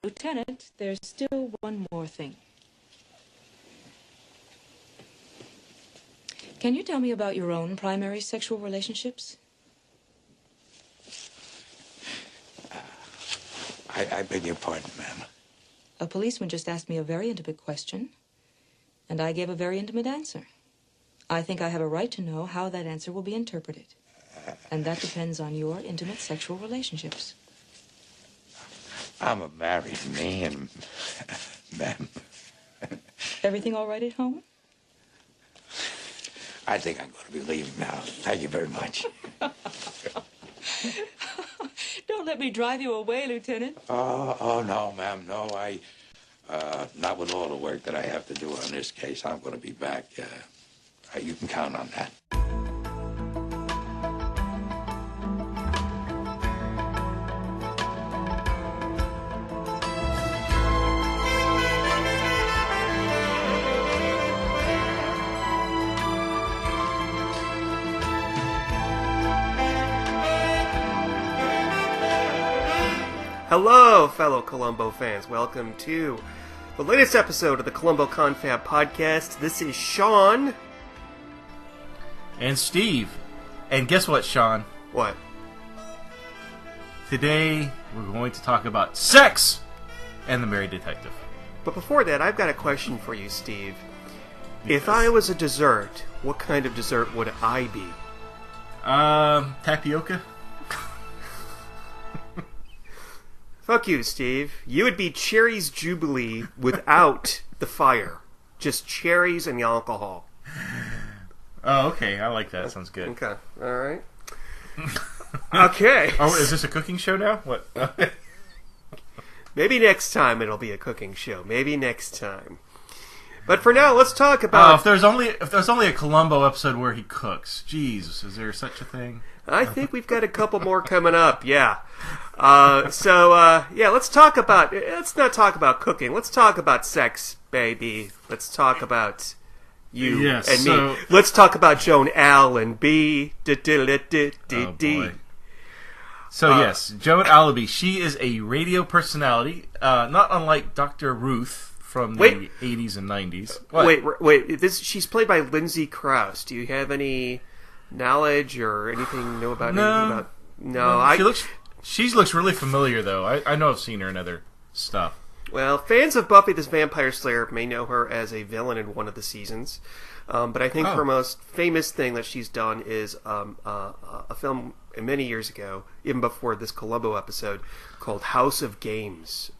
Lieutenant, there's still one more thing. Can you tell me about your own primary sexual relationships? I beg your pardon, ma'am. A policeman just asked me a very intimate question, and I gave a very intimate answer. I think I have a right to know how that answer will be interpreted. And that depends on your intimate sexual relationships. I'm a married man, ma'am. Everything all right at home? I think I'm going to be leaving now. Thank you very much. Don't let me drive you away, Lieutenant. Oh, no, ma'am, no. Not with all the work that I have to do on this case. I'm going to be back. You can count on that. Hello, fellow Columbo fans. Welcome to the latest episode of the Columbo Confab podcast. This is Sean. And Steve. And guess what, Sean? What? Today, we're going to talk about sex and the Married Detective. But before that, I've got a question for you, Steve. Yes. If I was a dessert, what kind of dessert would I be? Tapioca? Fuck you, Steve. You would be Cherry's Jubilee without the fire. Just cherries and the alcohol. Oh, okay. I like that. Sounds good. Okay. All right. Okay. Oh, is this a cooking show now? What? Maybe next time it'll be a cooking show. Maybe next time. But for now, let's talk about... if there's only a Columbo episode where he cooks. Jeez, is there such a thing? I think we've got a couple more coming up, yeah. Let's not talk about cooking. Let's talk about sex, baby. Let's talk about you and me. Let's talk about Joan Allenby. Oh, boy. So, yes, Joan Allenby. She is a radio personality, not unlike Dr. Ruth from the 80s and 90s. What? Wait. She's played by Lindsay Crouse. Do you have any knowledge or anything you know about No. No. She looks really familiar, though. I know I've seen her in other stuff. Well, fans of Buffy the Vampire Slayer may know her as a villain in one of the seasons. But I think her most famous thing that she's done is a film many years ago, even before this Columbo episode, called House of Games,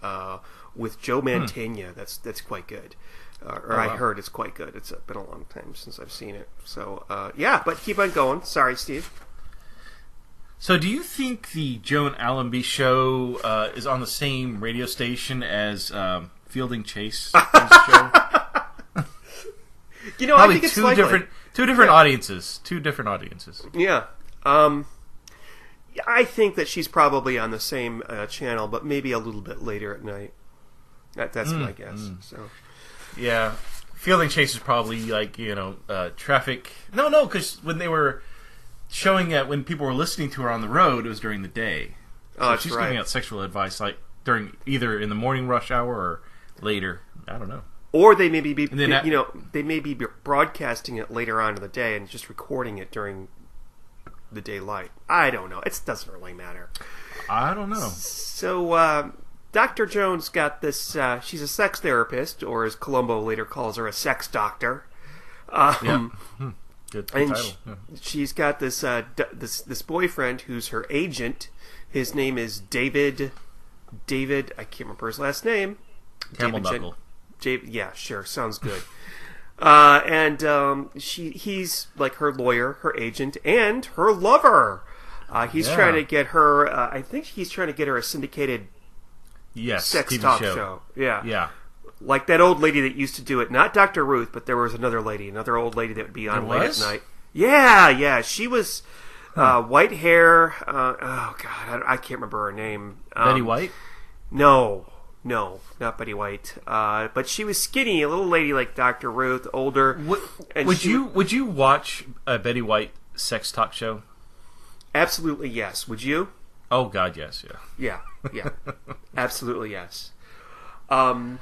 with Joe Mantegna. That's quite good. I heard it's quite good. It's been a long time since I've seen it. So, but keep on going. Sorry, Steve. So do you think the Joan Allenby show is on the same radio station as Fielding Chase show? Probably I think it's two different audiences. Two different audiences. Yeah. I think that she's probably on the same channel, but maybe a little bit later at night. That's my guess. So. Yeah, Fielding Chase is probably traffic. No, because when they were showing it, when people were listening to her on the road, it was during the day. So she's giving out sexual advice during either in the morning rush hour or later. I don't know. Or they may be they may be broadcasting it later on in the day and just recording it during the daylight. I don't know. It doesn't really matter. I don't know. So, Dr. Jones got this, she's a sex therapist, or as Columbo later calls her, a sex doctor. Good and title. She's got this this boyfriend who's her agent. His name is David, I can't remember his last name. Camel-Knuckle. Yeah, sure, sounds good. He's like her lawyer, her agent, and her lover. He's trying to get her, I think he's trying to get her a syndicated sex TV talk show. Yeah. Yeah. Like that old lady that used to do it. Not Dr. Ruth, but there was another old lady that would be on late at night. Yeah. She was white hair. Oh, God, I can't remember her name. Betty White? No, not Betty White. But she was skinny, a little lady like Dr. Ruth, older. Would you watch a Betty White sex talk show? Absolutely yes. Would you? Oh, God, yes, yeah. Yeah. Absolutely yes. I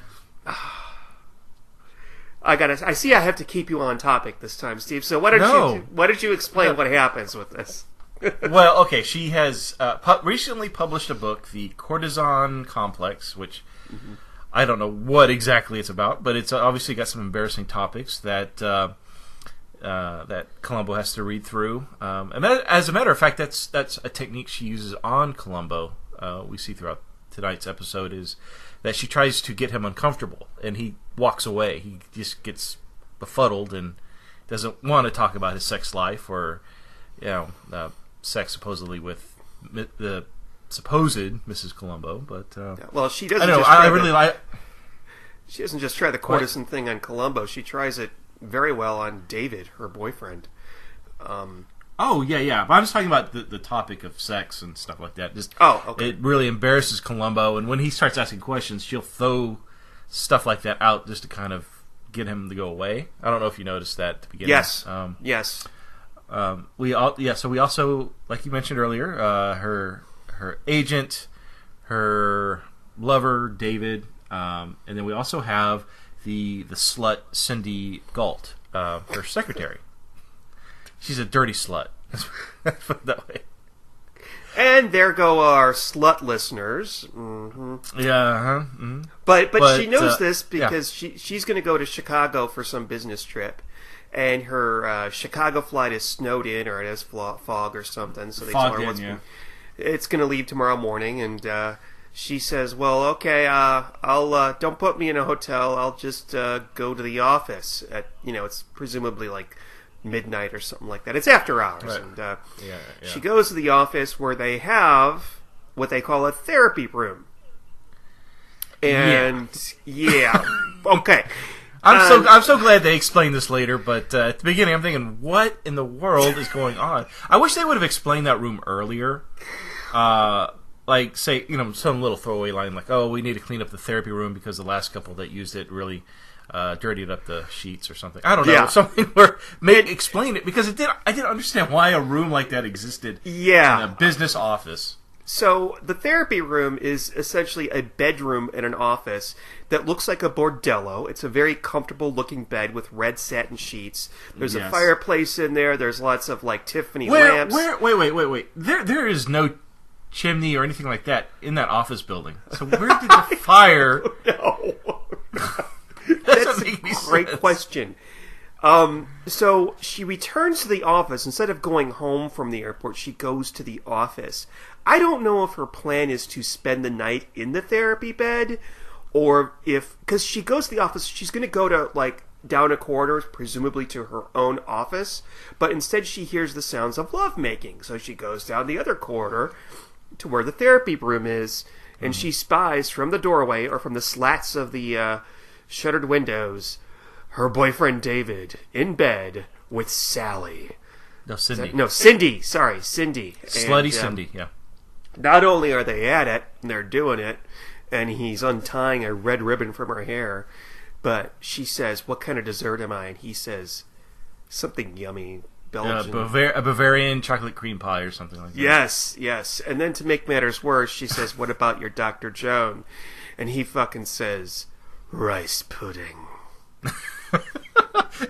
see I have to keep you on topic this time, Steve. So why don't you explain what happens with this? Well, okay, she has recently published a book, The Courtesan Complex, which I don't know what exactly it's about, but it's obviously got some embarrassing topics that that Columbo has to read through. And that, as a matter of fact, that's a technique she uses on Columbo. We see throughout tonight's episode is that she tries to get him uncomfortable, and he walks away. He just gets befuddled and doesn't want to talk about his sex life or, sex supposedly with the supposed Mrs. Columbo. But well, she doesn't. She doesn't just try the courtesan thing on Columbo. She tries it very well on David, her boyfriend. Oh, yeah. But I'm just talking about the topic of sex and stuff like that. Okay. It really embarrasses Columbo, and when he starts asking questions, she'll throw stuff like that out just to kind of get him to go away. I don't know if you noticed that at the beginning. Yes. Yes. We also, like you mentioned earlier, her agent, her lover, David, and then we also have the slut, Cindy Galt, her secretary. She's a dirty slut. Let's put it that way. And there go our slut listeners. Mm-hmm. Yeah. But she knows this because she's going to go to Chicago for some business trip, and her Chicago flight is snowed in or it has fog or something. So they tell her it's going to leave tomorrow morning, and she says, "Well, okay, I'll don't put me in a hotel. I'll just go to the office at it's presumably like midnight or something like that. It's after hours." Right. And she goes to the office where they have what they call a therapy room. And okay. I'm so glad they explained this later, but at the beginning I'm thinking, what in the world is going on? I wish they would have explained that room earlier. Like, say, some little throwaway line like, "Oh, we need to clean up the therapy room because the last couple that used it really dirtied up the sheets," or something. I don't know. Something where maybe explain it, because I didn't understand why a room like that existed in a business office. So the therapy room is essentially a bedroom in an office that looks like a bordello. It's a very comfortable looking bed with red satin sheets. There's a fireplace in there. There's lots of like Tiffany lamps. Wait. There is no chimney or anything like that in that office building. So where did the fire? No. That's a great question. So she returns to the office. Instead of going home from the airport, she goes to the office. I don't know if her plan is to spend the night in the therapy bed, or because she goes to the office, she's going to go to like down a corridor, presumably to her own office, but instead she hears the sounds of lovemaking. So she goes down the other corridor to where the therapy room is, and she spies from the doorway or from the slats of the shuttered windows her boyfriend David in bed with Sally. No, Cindy. Cindy. Sorry, Cindy. Slutty Cindy, yeah. Not only are they at it, and they're doing it, and he's untying a red ribbon from her hair, but she says, "What kind of dessert am I?" And he says, "Something yummy, Belgian." A Bavarian chocolate cream pie or something like that. Yes. And then to make matters worse, she says, "What about your Dr. Joan?" And he fucking says, "Rice pudding."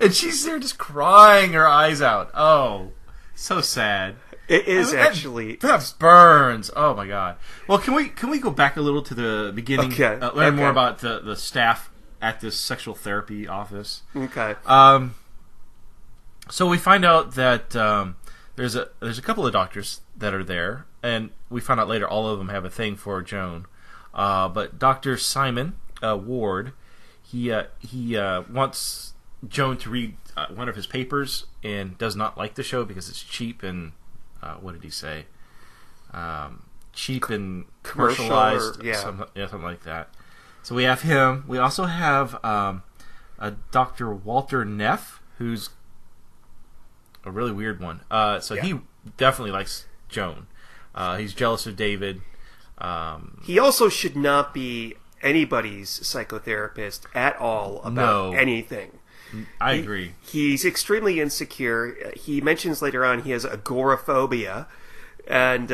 And she's there just crying her eyes out. Oh, so sad. It is actually. That burns. Oh my god. Well, can we go back a little to the beginning? Okay. Learn more about the staff at this sexual therapy office. Okay. So we find out that there's a couple of doctors that are there, and we find out later all of them have a thing for Joan. But Dr. Simon Ward, he wants Joan to read one of his papers and does not like the show because it's cheap and what did he say? Cheap and commercialized, something like that. So we have him. We also have a Dr. Walter Neff, who's a really weird one. He definitely likes Joan. He's jealous of David. He also should not be anybody's psychotherapist at all about anything. I agree. He's extremely insecure. He mentions later on he has agoraphobia, and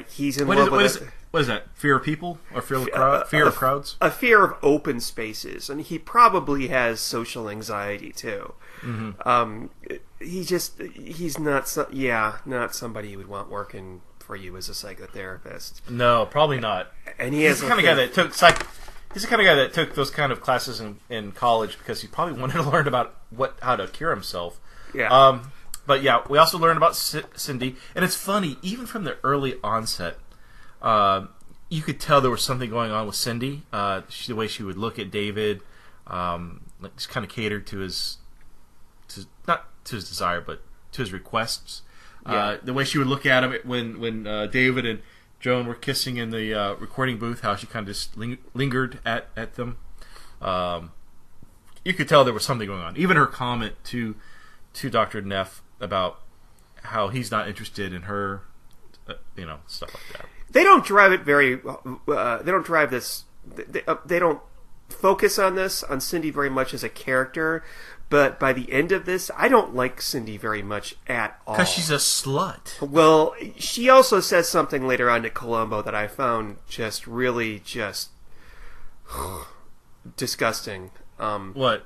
he's in love with. what is that? Fear of people or fear of crowds? A fear of open spaces, and he probably has social anxiety too. Mm-hmm. He's not somebody you would want working for you as a psychotherapist. No, probably not. And he's the kind of guy that took He's the kind of guy that took those kind of classes in college because he probably wanted to learn about how to cure himself. Yeah. But yeah, we also learned about Cindy, and it's funny, even from the early onset, you could tell there was something going on with Cindy. The way she would look at David, just kind of catered to his, not to his desire, but to his requests. Yeah. The way she would look at him when David and Joan were kissing in the recording booth, how she kind of just lingered at them. You could tell there was something going on. Even her comment to Dr. Neff about how he's not interested in her, stuff like that. They don't drive it very. They don't drive this. They don't focus on Cindy very much as a character. But by the end of this, I don't like Cindy very much at all. Because she's a slut. Well, she also says something later on to Columbo that I found really disgusting. What?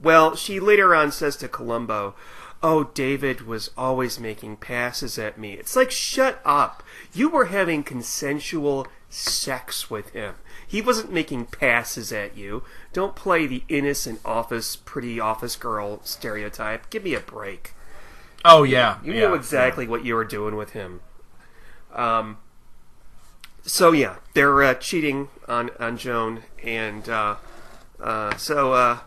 Well, she later on says to Columbo, "Oh, David was always making passes at me." It's like, shut up. You were having consensual sex with him. He wasn't making passes at you. Don't play the innocent pretty office girl stereotype. Give me a break. Oh, yeah. You knew exactly what you were doing with him. So, yeah, they're cheating on Joan. And so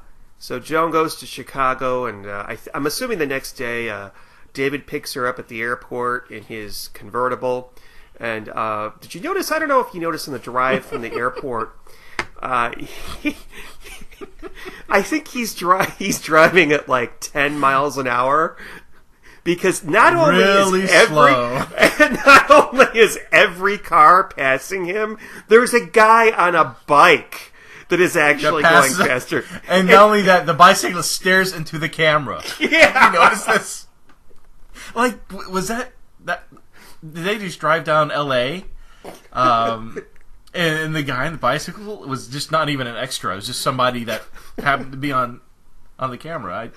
Joan goes to Chicago, and I'm assuming the next day David picks her up at the airport in his convertible. And did you notice? I don't know if you noticed on the drive from the airport. I think he's driving at like 10 miles an hour because not only is every car passing him, there's a guy on a bike that is actually going faster. And not only that, the bicyclist stares into the camera. Yeah, you notice this? Like, was that? Did they just drive down L.A.? And the guy on the bicycle was just not even an extra. It was just somebody that happened to be on the camera.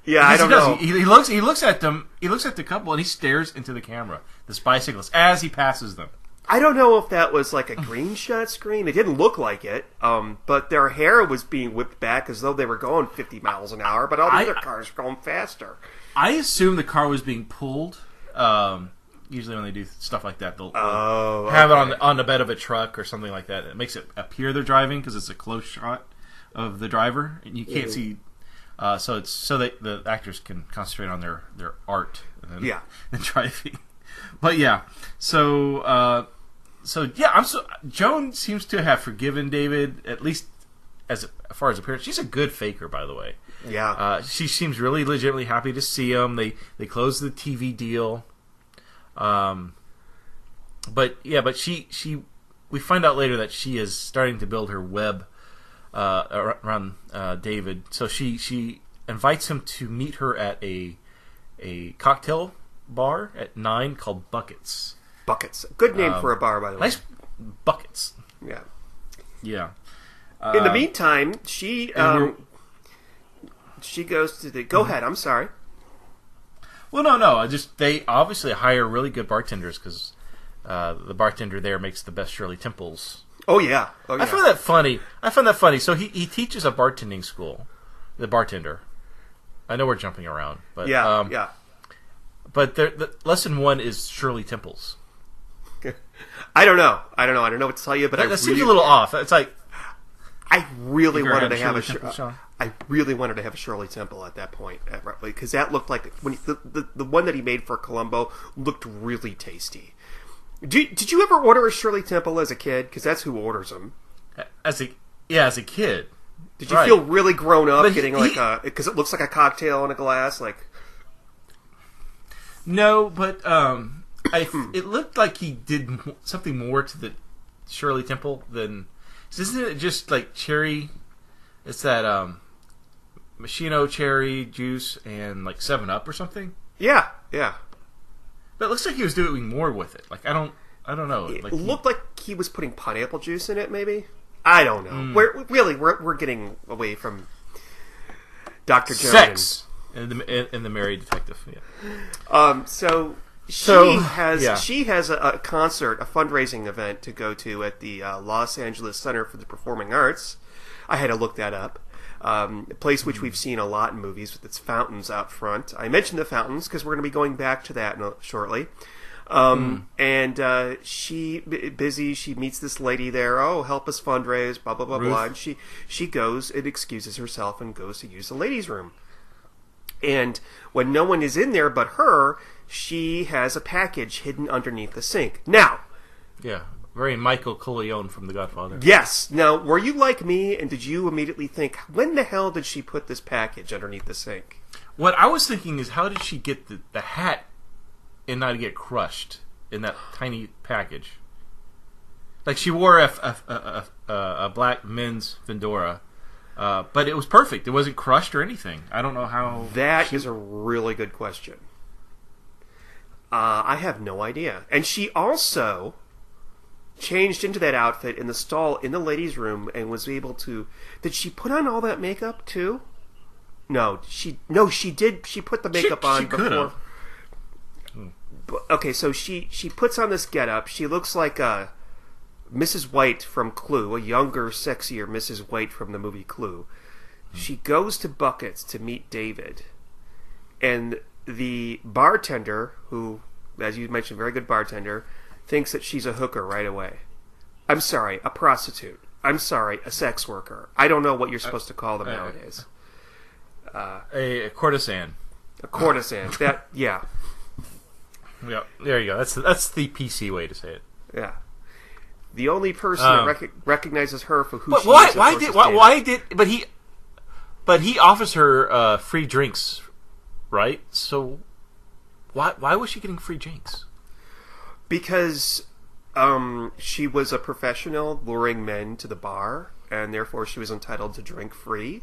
I don't know. He looks at them. He looks at the couple and he stares into the camera. This bicyclist as he passes them. I don't know if that was like a green shot screen. It didn't look like it. But their hair was being whipped back as though they were going 50 miles an hour. But all the other cars were going faster. I assume the car was being pulled. Usually when they do stuff like that, they'll have it on the bed of a truck or something like that. It makes it appear they're driving because it's a close shot of the driver, and you can't see. So it's so that the actors can concentrate on their art and then driving. But yeah, so Joan seems to have forgiven David, at least as far as appearance. She's a good faker, by the way. Yeah, she seems really legitimately happy to see him. They close the TV deal. But we find out later that she is starting to build her web around David. So she invites him to meet her at a cocktail bar at 9 called Buckets. Buckets, good name for a bar, by the way. Nice Buckets. Yeah. Yeah. In the meantime, she goes to the. Go ahead. I'm sorry. Well, no. They obviously hire really good bartenders because the bartender there makes the best Shirley Temples. Oh yeah. I find that funny. So he teaches a bartending school. The bartender. I know we're jumping around, but yeah. But the lesson 1 is Shirley Temples. I don't know what to tell you, but that seems a little off. It's like I really wanted to have I really wanted to have a Shirley Temple at that point, because that looked like when the one that he made for Columbo looked really tasty. Did you ever order a Shirley Temple as a kid? Because that's who orders them. As a kid. Did you feel really grown up getting because it looks like a cocktail in a glass, like? No, but it looked like he did something more to the Shirley Temple than. Isn't it just like cherry? It's that machino cherry juice and like 7-Up or something. Yeah. But it looks like he was doing more with it. Like I don't I don't know. It looked like he was putting pineapple juice in it, maybe? I don't know. We're getting away from Dr. Joan. Sex in the Married Detective. Yeah. She has a concert, a fundraising event to go to at the Los Angeles Center for the Performing Arts. I had to look that up. A place which we've seen a lot in movies with its fountains out front. I mentioned the fountains because we're going to be going back to that shortly. And she meets this lady there. Oh, help us fundraise, blah, blah, blah, blah. And she goes and excuses herself and goes to use the ladies' room. And when no one is in there but her, she has a package hidden underneath the sink. Now. Yeah. Very Michael Corleone from The Godfather. Yes. Now, were you like me, and did you immediately think, when the hell did she put this package underneath the sink? What I was thinking is, how did she get the hat and not get crushed in that tiny package? Like, she wore a black men's fedora, but it was perfect. It wasn't crushed or anything. I don't know how... That is a really good question. I have no idea. And she also changed into that outfit in the stall in the ladies' room and was able to... Did she put on all that makeup, too? No, she did. She put the makeup on before. Could have. Okay, so she puts on this getup. She looks like Mrs. White from Clue, a younger, sexier Mrs. White from the movie Clue. She goes to Buckets to meet David, and the bartender, who, as you mentioned, very good bartender, thinks that she's a hooker right away. I'm sorry, a prostitute. I'm sorry, a sex worker. I don't know what you're supposed to call them nowadays. A courtesan. A courtesan. That, yeah. Yeah, there you go. That's the PC way to say it. Yeah. The only person that recognizes her for who she is. But he offers her free drinks, right? So why was she getting free drinks? Because she was a professional luring men to the bar, and therefore she was entitled to drink free.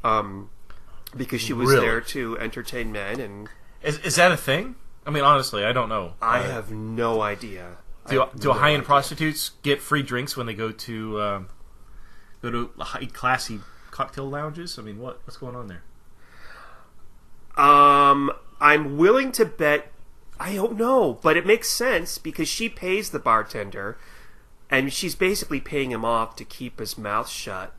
Because she was there to entertain men. And is that a thing? I mean, honestly, I don't know. I have no idea. Do high-end prostitutes get free drinks when they go to high classy cocktail lounges? I mean, what's going on there? I'm willing to bet. I don't know, but it makes sense because she pays the bartender, and she's basically paying him off to keep his mouth shut.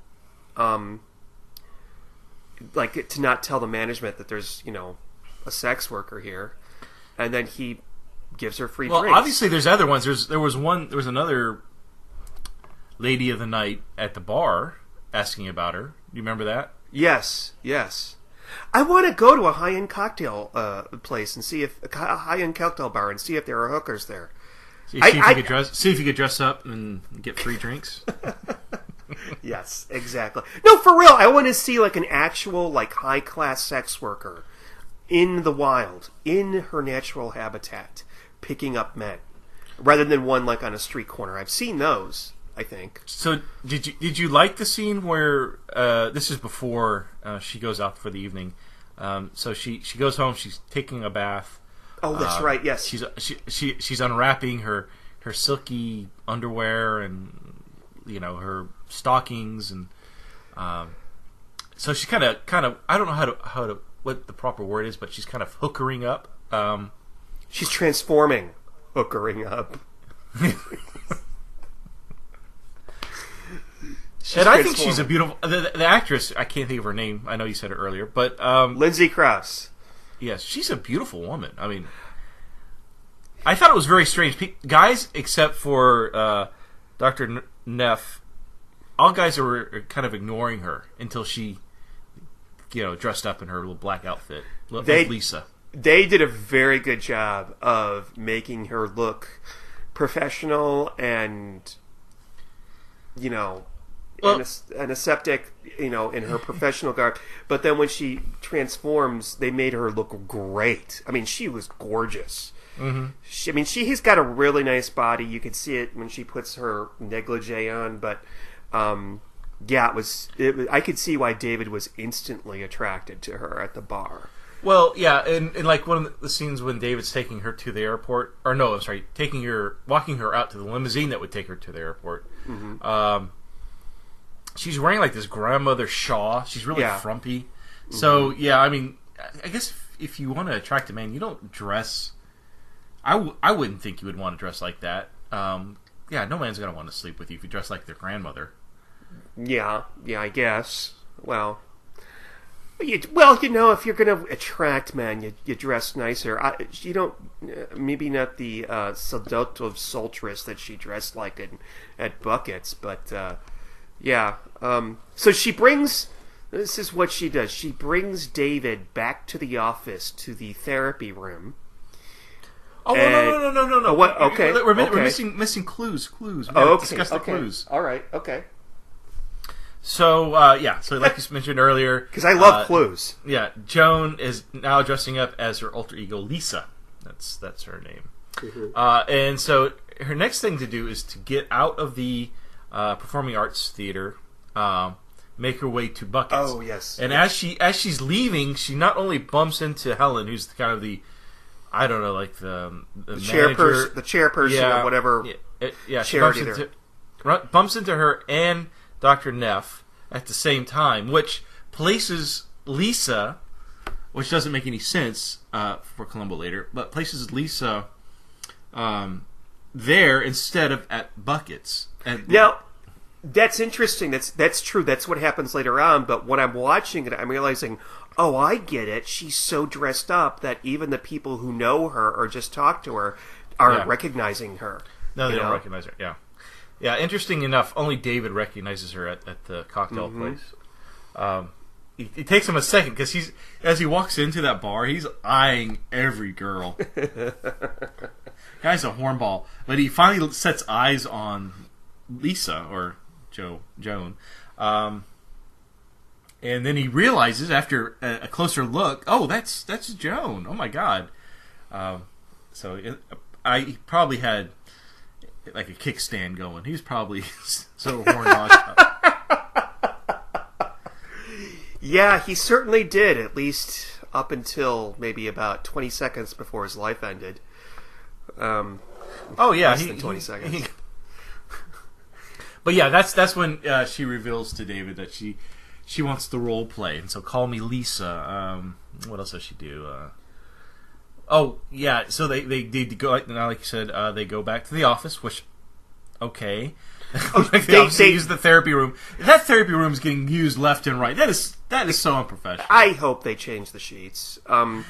Like to not tell the management that there's a sex worker here, and then he gives her free drinks. Well, obviously there's other ones. There was another lady of the night at the bar asking about her. You remember that? Yes. I want to go to a high-end cocktail place and see if a high-end cocktail bar and see if there are hookers there. See if you could dress up and get free drinks. Yes, exactly. No, for real. I want to see like an actual high-class sex worker in the wild, in her natural habitat, picking up men, rather than one on a street corner. I've seen those, I think. So did you like the scene where this is before she goes out for the evening? So she goes home. She's taking a bath. Oh, that's right. Yes, she's unwrapping her silky underwear and her stockings, and so she kind of I don't know how to what the proper word is, but she's kind of hookering up. She's transforming, hookering up. And I think she's a beautiful... The actress, I can't think of her name. I know you said it earlier, but... Lindsay Crouse. Yes, she's a beautiful woman. I mean, I thought it was very strange. Guys, except for Dr. Neff, all guys were kind of ignoring her until she, dressed up in her little black outfit. Lisa. They did a very good job of making her look professional and, an aseptic, in her professional garb. But then when she transforms, they made her look great. I mean, she was gorgeous. Mm-hmm. She's got a really nice body. You could see it when she puts her negligee on. But, I could see why David was instantly attracted to her at the bar. Well, yeah, in like one of the scenes when David's taking her to the airport, or no, I'm sorry, walking her out to the limousine that would take her to the airport. Mm-hmm. She's wearing like this grandmother shawl. She's really frumpy. Mm-hmm. So yeah, I mean, I guess if you want to attract a man, you don't dress. I wouldn't think you would want to dress like that. Yeah, no man's gonna want to sleep with you if you dress like their grandmother. Yeah, I guess. Well, if you're going to attract men, you dress nicer. You don't, maybe not the seductive sultress that she dressed like at Buckets, but yeah. So she brings. This is what she does. She brings David back to the office, to the therapy room. Oh, no. Oh, what? Okay. We're missing clues. We gotta discuss the clues. All right. Okay. So, so like you mentioned earlier... Because I love clues. Yeah, Joan is now dressing up as her alter ego, Lisa. That's her name. Mm-hmm. And so her next thing to do is to get out of the performing arts theater, make her way to Buckets. Oh, yes. And as she's leaving, she not only bumps into Helen, who's kind of the... I don't know, like the chairperson or whatever. Yeah, she bumps into her and Dr. Neff at the same time, which places Lisa, which doesn't make any sense for Columbo later, but places Lisa there instead of at Buckets. Now, that's interesting. That's true. That's what happens later on. But when I'm watching it, I'm realizing, oh, I get it. She's so dressed up that even the people who know her or just talk to her aren't recognizing her. No, they don't recognize her. Yeah. Yeah, interesting enough, only David recognizes her at the cocktail place. It takes him a second, because as he walks into that bar, he's eyeing every girl. Guy's a hornball. But he finally sets eyes on Lisa, or Joan. And then he realizes, after a closer look, oh, that's Joan. Oh, my God. So he probably had... like a kickstand going. He was probably so horned up. Yeah, he certainly did, at least up until maybe about 20 seconds before his life ended. Less than 20 seconds. But yeah, that's when she reveals to David that she wants the role play, and so call me Lisa. What else does she do? Oh, yeah, so they go, like you said, they go back to the office, which, okay. They use the therapy room. That therapy room is getting used left and right. That is so unprofessional. I hope they change the sheets. And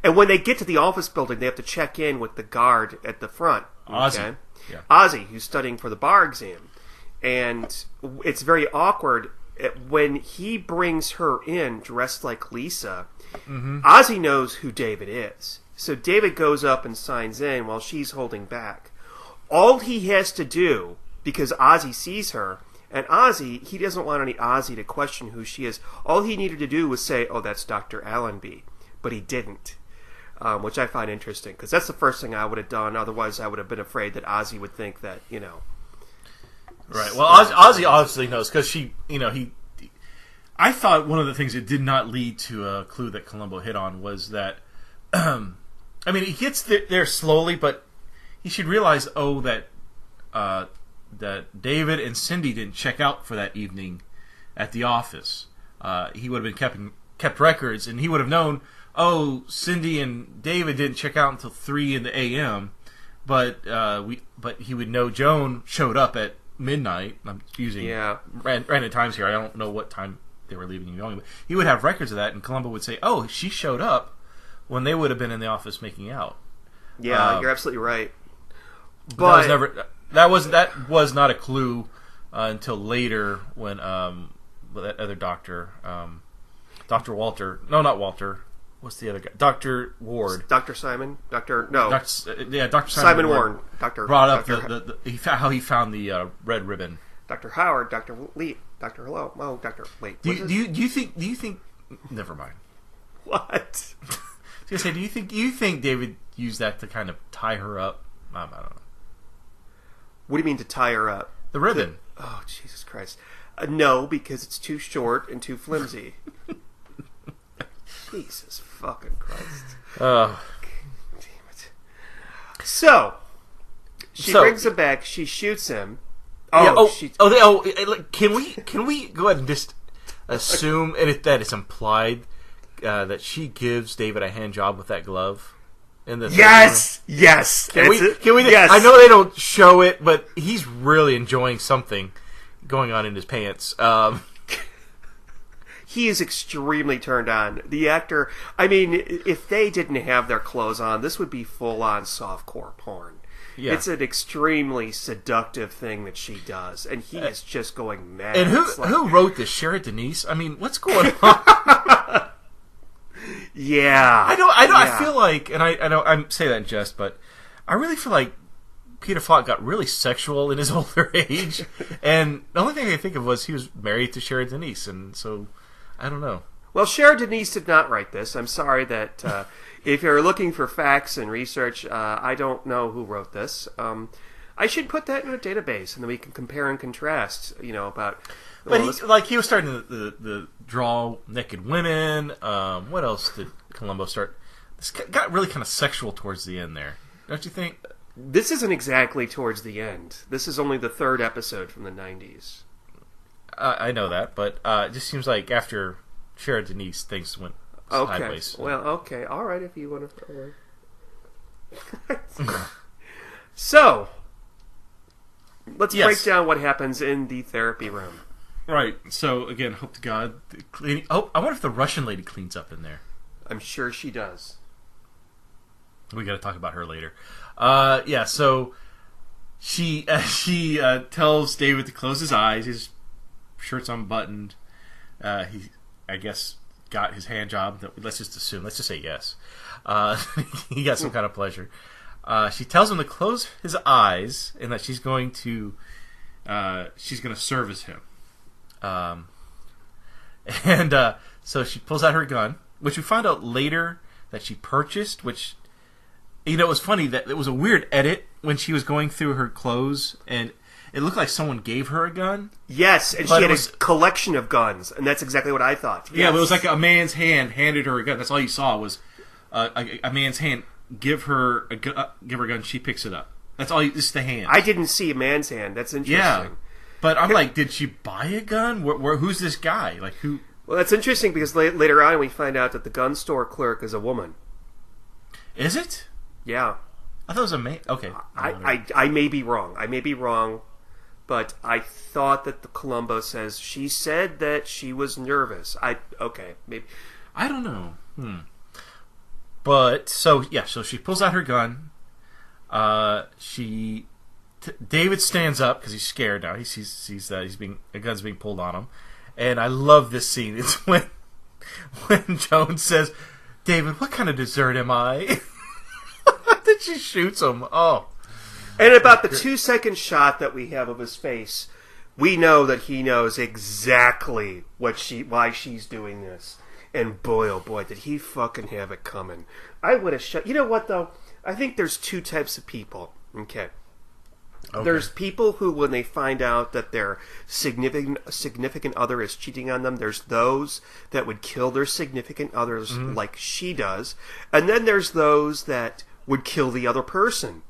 when they get to the office building, they have to check in with the guard at the front. Ozzy. Okay? Yeah. Ozzy, who's studying for the bar exam. And it's very awkward when he brings her in dressed like Lisa. Mm-hmm. Ozzy knows who David is. So David goes up and signs in while she's holding back. All he has to do, because Ozzy sees her, and Ozzy, he doesn't want any Ozzy to question who she is. All he needed to do was say, oh, that's Dr. Allenby. But he didn't, which I find interesting, because that's the first thing I would have done. Otherwise, I would have been afraid that Ozzy would think that, Right. Well, Ozzy obviously knows, because I thought one of the things that did not lead to a clue that Columbo hit on was that... I mean, he gets there slowly, but he should realize, that David and Cindy didn't check out for that evening at the office. He would have been kept records, and he would have known, Cindy and David didn't check out until 3 in the a.m., but he would know Joan showed up at midnight. I'm using random times here. I don't know what time they were leaving and going, but he would have records of that, and Columbo would say, oh, she showed up, when they would have been in the office making out. Yeah, you're absolutely right. But that was not a clue until later when that other doctor, Dr. Walter. No, not Walter. What's the other guy? Dr. Ward. Dr. Simon. Dr. Simon Warren. Doctor brought up how he found the red ribbon. Dr. Howard. Dr. Lee. Dr. Hello. Oh, Dr. Wait. Do you think? Never mind. What? I was gonna say, do you think David used that to kind of tie her up? I don't know. What do you mean to tie her up? The ribbon. Oh, Jesus Christ! No, because it's too short and too flimsy. Jesus fucking Christ. Oh. Damn it. So, she brings him back. She shoots him. Can we go ahead and just assume that it's implied that she gives David a hand job with that glove? Yes. Can we? Yes. I know they don't show it, but he's really enjoying something going on in his pants. He is extremely turned on. The actor, I mean, if they didn't have their clothes on, this would be full-on softcore porn. Yeah. It's an extremely seductive thing that she does, and he is just going mad. And who wrote this? Sharon Denise? I mean, what's going on? Yeah. I know. I feel like, and I know I'm saying that in jest, but I really feel like Peter Falk got really sexual in his older age, and the only thing I think of was he was married to Sharon Denise, and so I don't know. Well, Sharon Denise did not write this. I'm sorry that if you're looking for facts and research, I don't know who wrote this. I should put that in a database, and then we can compare and contrast. About. But he was starting to draw naked women. What else did Columbo start? This got really kind of sexual towards the end there, don't you think? This isn't exactly towards the end. This is only the third episode from the 90s. I know that, but it just seems like after Sharon Denise, things went sideways. Well, okay. All right, if you want to... So, let's break down what happens in the therapy room. Right. So, again, hope to God... I wonder if the Russian lady cleans up in there. I'm sure she does. We got to talk about her later. So she tells David to close his eyes. His shirt's unbuttoned. He, I guess, got his hand job. Let's just assume. Let's just say yes. He got some kind of pleasure. She tells him to close his eyes and that she's going to service him. So she pulls out her gun, which we find out later that she purchased, which, it was funny that it was a weird edit when she was going through her clothes, and it looked like someone gave her a gun. Yes, and she had a collection of guns, and that's exactly what I thought. Yeah, but it was like a man's hand handed her a gun. That's all you saw was a man's hand give her a gun. She picks it up. That's all. This is the hand. I didn't see a man's hand. That's interesting. Yeah, but I'm like, did she buy a gun? Who's this guy? Like who? Well, that's interesting because later on we find out that the gun store clerk is a woman. Is it? Yeah. I thought it was a man. Okay. I may be wrong, but I thought that the Columbo says she said that she was nervous. Maybe. I don't know. But so she pulls out her gun. David stands up because he's scared now. He sees that a gun's being pulled on him, and I love this scene. It's when Joan says, "David, what kind of dessert am I?" Then she shoots him. Oh, and about the 2-second shot that we have of his face, we know that he knows exactly why she's doing this. And boy, oh boy, did he fucking have it coming. I would have shot. You know what though? I think there's two types of people. Okay. There's people who, when they find out that their significant other is cheating on them, there's those that would kill their significant others like she does. And then there's those that would kill the other person.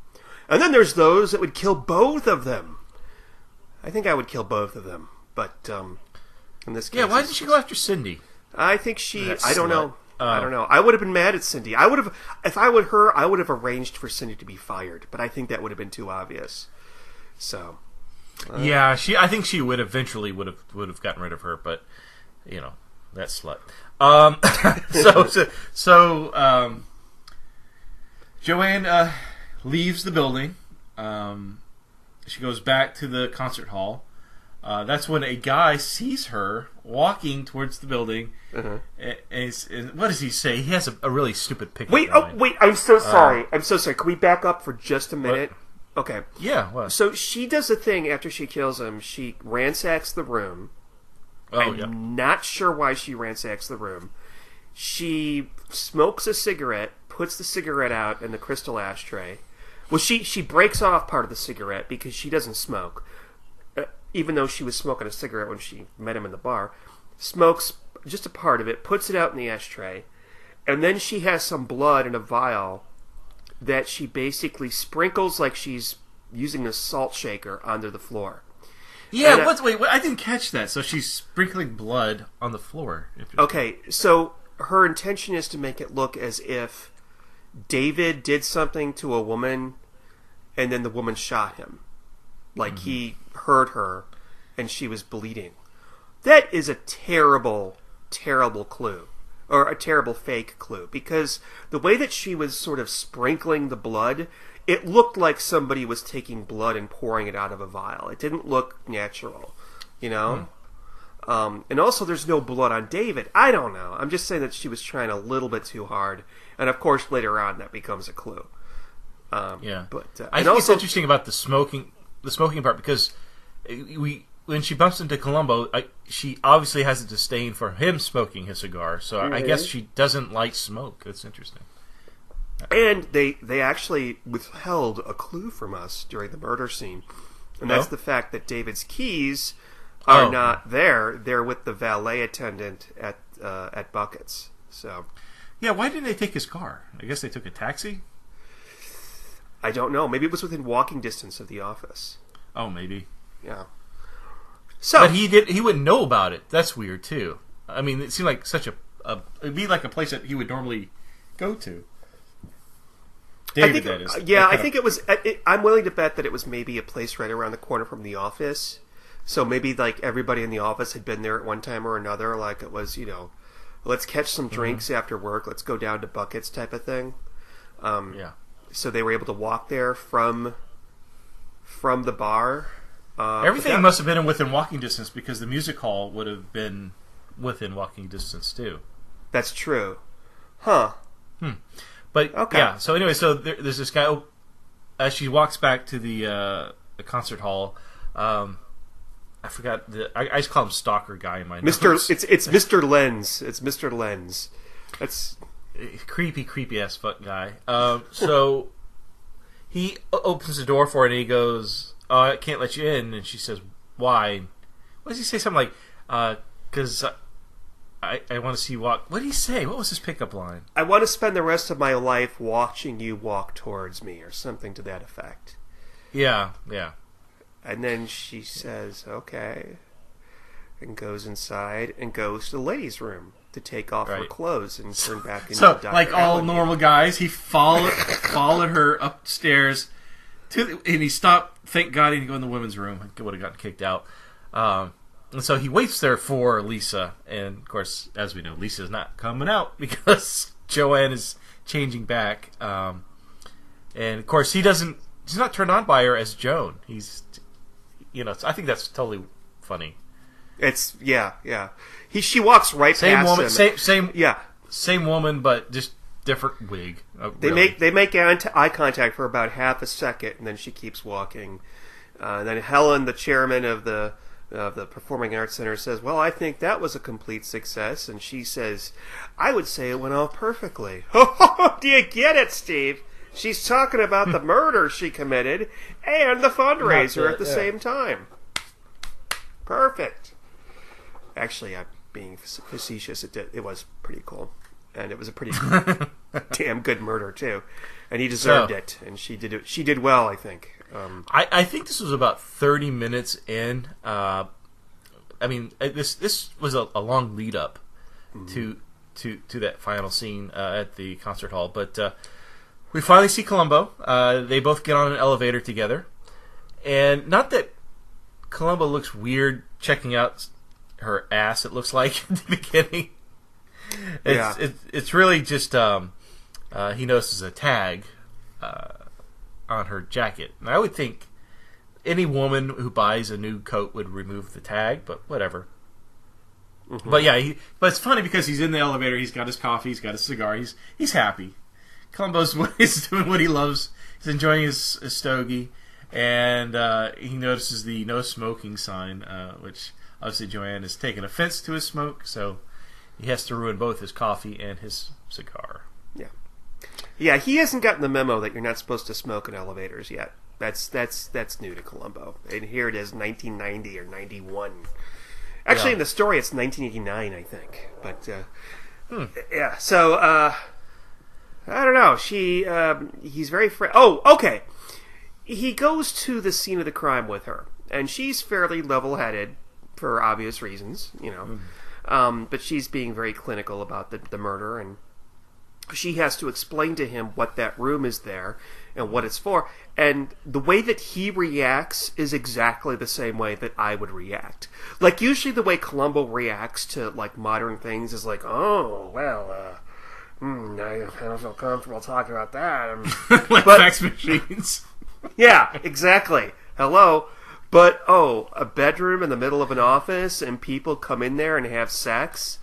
And then there's those that would kill both of them. I think I would kill both of them. But in this case... Yeah, why didn't she go after Cindy? I think I don't know. I don't know. I would have been mad at Cindy. If I were her, I would have arranged for Cindy to be fired. But I think that would have been too obvious. So, I think she would eventually would have gotten rid of her, but that slut. So Joanne leaves the building. She goes back to the concert hall. That's when a guy sees her walking towards the building. And what does he say? He has a really stupid pickup line. Wait! I'm so sorry. Can we back up for just a minute? What? Okay. Yeah, what? So she does a thing after she kills him. She ransacks the room. I'm not sure why she ransacks the room. She smokes a cigarette, puts the cigarette out in the crystal ashtray. Well, she breaks off part of the cigarette because she doesn't smoke. Even though she was smoking a cigarette when she met him in the bar. Smokes just a part of it, puts it out in the ashtray. And then she has some blood in a vial that she basically sprinkles like she's using a salt shaker onto the floor. Yeah, wait, I didn't catch that. So she's sprinkling blood on the floor. Okay, so her intention is to make it look as if David did something to a woman and then the woman shot him. Like he hurt her and she was bleeding. That is a terrible, terrible clue. Or a terrible fake clue. Because the way that she was sort of sprinkling the blood, it looked like somebody was taking blood and pouring it out of a vial. It didn't look natural, you know? And also there's no blood on David. I don't know. I'm just saying that she was trying a little bit too hard. And of course later on that becomes a clue. Yeah. But I think it's interesting about the smoking part because when she bumps into Columbo, she obviously has a disdain for him smoking his cigar. So I guess she doesn't like smoke. That's interesting. And they actually withheld a clue from us during the murder scene. And that's the fact that David's keys are not there. They're with the valet attendant at Buckets. So, yeah, why didn't they take his car? I guess they took a taxi? I don't know. Maybe it was within walking distance of the office. Oh, maybe. Yeah. So, but he wouldn't know about it. That's weird too. I mean, it seemed like it'd be like a place that he would normally go to. David, that is. Yeah, I think it was. I'm willing to bet that it was maybe a place right around the corner from the office. So maybe like everybody in the office had been there at one time or another. Like it was, let's catch some drinks after work. Let's go down to Buckets type of thing. Yeah. So they were able to walk there from the bar. Everything must have been within walking distance because the music hall would have been within walking distance too. That's true. Huh. But yeah. So anyway, there's this guy. As she walks back to the concert hall, I forgot I just call him Stalker Guy in my notes. It's Mr. Lenz. It's Mr. Lenz. That's creepy ass fuck guy. So he opens the door for her and he goes, "Oh, I can't let you in." And she says, "Why?" What does he say? Something like, "Because I want to see you walk." What did he say? What was his pickup line? I want to spend the rest of my life watching you walk towards me, or something to that effect. Yeah. And then she says, "Okay," and goes inside and goes to the ladies' room to take off her clothes and turn back into so, Dr. like all Allenby. normal guys, he followed her upstairs and he stopped. Thank God he didn't go in the women's room. He would have gotten kicked out. And so he waits there for Lisa, and of course, as we know, Lisa's not coming out because Joanne is changing back. And of course, he's not turned on by her as Joan. He's, I think that's totally funny. It's yeah. She walks right same past woman, him. same woman, but just different wig. They make eye contact for about half a second, and then she keeps walking. And then Helen, the chairman of the Performing Arts Center, says, "Well, I think that was a complete success." And she says, "I would say it went off perfectly." Do you get it, Steve? She's talking about the murder she committed and the fundraiser at the same time. Perfect. Actually, I'm being facetious. It was pretty cool. And it was a pretty damn good murder, too. And he deserved it. And she did well, I think. I think this was about 30 minutes in. I mean, this was a long lead up to that final scene at the concert hall. But we finally see Columbo. They both get on an elevator together. And not that Columbo looks weird checking out her ass, it looks like, at the beginning. It's really just he notices a tag on her jacket. And I would think any woman who buys a new coat would remove the tag, but whatever. Mm-hmm. But yeah, but it's funny because he's in the elevator, he's got his coffee, he's got his cigar, he's happy. Columbo's doing what he loves. He's enjoying his stogie, and he notices the no smoking sign, which obviously Joanne is taking offense to his smoke, so he has to ruin both his coffee and his cigar. Yeah, he hasn't gotten the memo that you're not supposed to smoke in elevators yet. That's new to Columbo. And here it is, 1990 or 91. Actually, in the story, it's 1989, I think. But Yeah. So I don't know. He's very Oh, okay. He goes to the scene of the crime with her, and she's fairly level-headed for obvious reasons, but she's being very clinical about the murder, and she has to explain to him what that room is there and what it's for. And the way that he reacts is exactly the same way that I would react. Like, usually the way Columbo reacts to, like, modern things is like, oh, well, I don't feel comfortable talking about that. Like fax machines. Yeah, exactly. Hello. But, a bedroom in the middle of an office and people come in there and have sex?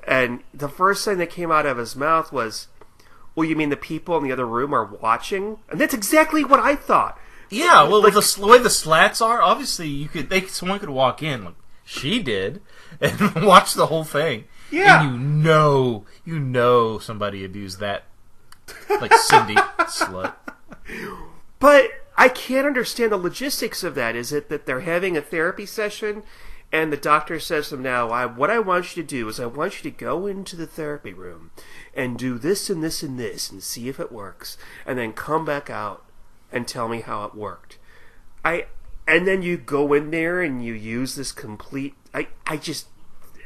And the first thing that came out of his mouth was, well, you mean the people in the other room are watching? And that's exactly what I thought. Yeah, well, like, the way the slats are, obviously, someone could walk in, like she did, and watch the whole thing. Yeah. And you know somebody abused that, like Cindy, slut. But I can't understand the logistics of that. Is it that they're having a therapy session and the doctor says to them, now, what I want you to do is I want you to go into the therapy room and do this and this and this and see if it works, and then come back out and tell me how it worked. And then you go in there and you use this complete... Is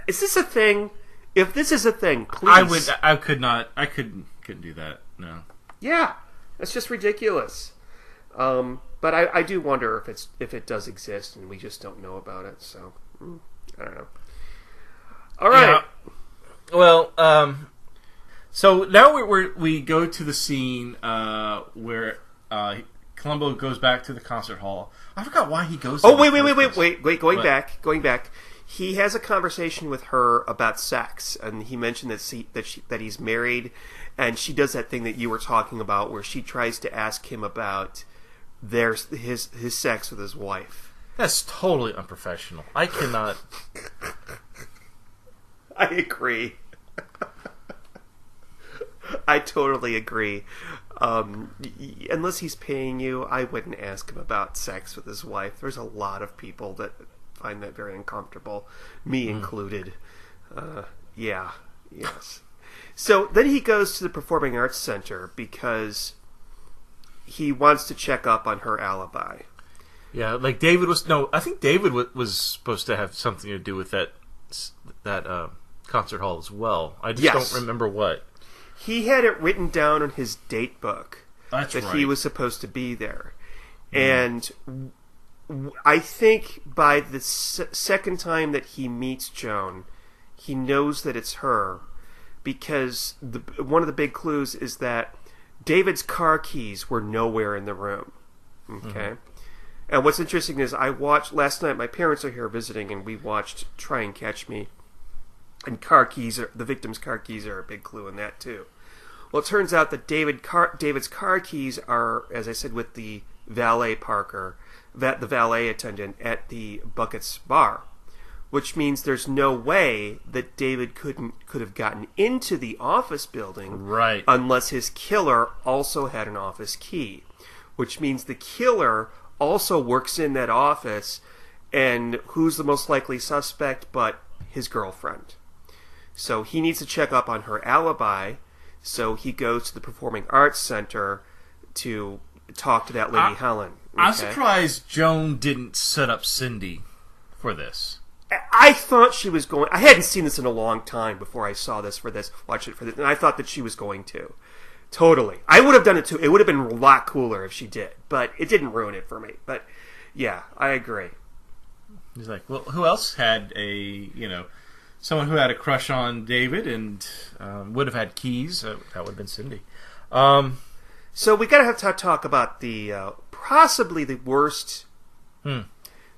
this a thing? If this is a thing, please... I couldn't do that, no. Yeah, that's just ridiculous. But I do wonder if it does exist and we just don't know about it, so... I don't know. All right. Yeah. Well, so now we go to the scene where Columbo goes back to the concert hall. I forgot why he goes. Oh, wait! Going back. He has a conversation with her about sex, and he mentioned that he's married, and she does that thing that you were talking about, where she tries to ask him about his sex with his wife. That's totally unprofessional. I cannot. I agree. I totally agree. Unless he's paying you, I wouldn't ask him about sex with his wife. There's a lot of people that find that very uncomfortable, me included. Yeah, yes. So then he goes to the Performing Arts Center because he wants to check up on her alibi. Yeah, like I think David was supposed to have something to do with that concert hall as well. I just don't remember what. He had it written down on his date book that he was supposed to be there. And I think by the second time that he meets Joan, he knows that it's her, because one of the big clues is that David's car keys were nowhere in the room. Okay? And what's interesting is I watched last night, my parents are here visiting, and we watched Try and Catch Me. And the victim's car keys are a big clue in that too. Well, it turns out that David's car keys are, as I said, with the valet parker, the valet attendant at the Buckets bar, which means there's no way that David could have gotten into the office building, right, unless his killer also had an office key, which means the killer also works in that office, and who's the most likely suspect but his girlfriend? So he needs to check up on her alibi, so he goes to the Performing Arts Center to talk to that lady Helen. Okay? I'm surprised Joan didn't set up Cindy for this. I thought she was going... I hadn't seen this in a long time before I saw this for this, watched it for this, and I thought that she was going to. Totally. I would have done it too. It would have been a lot cooler if she did, but it didn't ruin it for me. But yeah, I agree. He's like, well, who else had someone who had a crush on David and would have had keys? That would have been Cindy. So we got to have to talk about the possibly the worst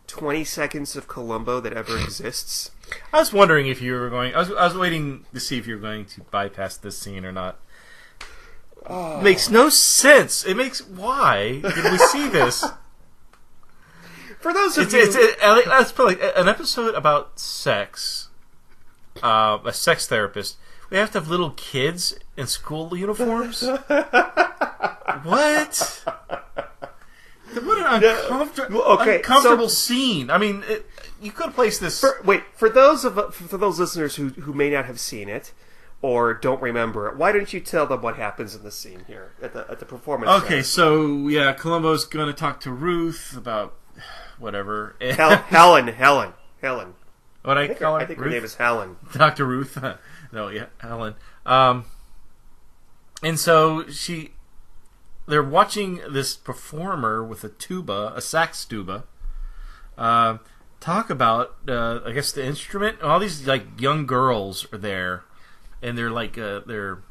20 seconds of Columbo that ever exists. I was wondering if you were going... I was waiting to see if you were going to bypass this scene or not. Oh. It makes no sense. Why did we see this? For those of you... Let's put an episode about sex. A sex therapist. We have to have little kids in school uniforms? What? What an uncomfortable scene. I mean, you could have placed this... For those listeners who may not have seen it, or don't remember it. Why don't you tell them what happens in the scene here at the performance? Okay, so Columbo's going to talk to Ruth about whatever. Helen. What I call her? I think her name is Helen. Dr. Ruth. No, yeah, Helen. And so they're watching this performer with a tuba, a sax tuba, talk about, I guess, the instrument. All these young girls are there, and they're their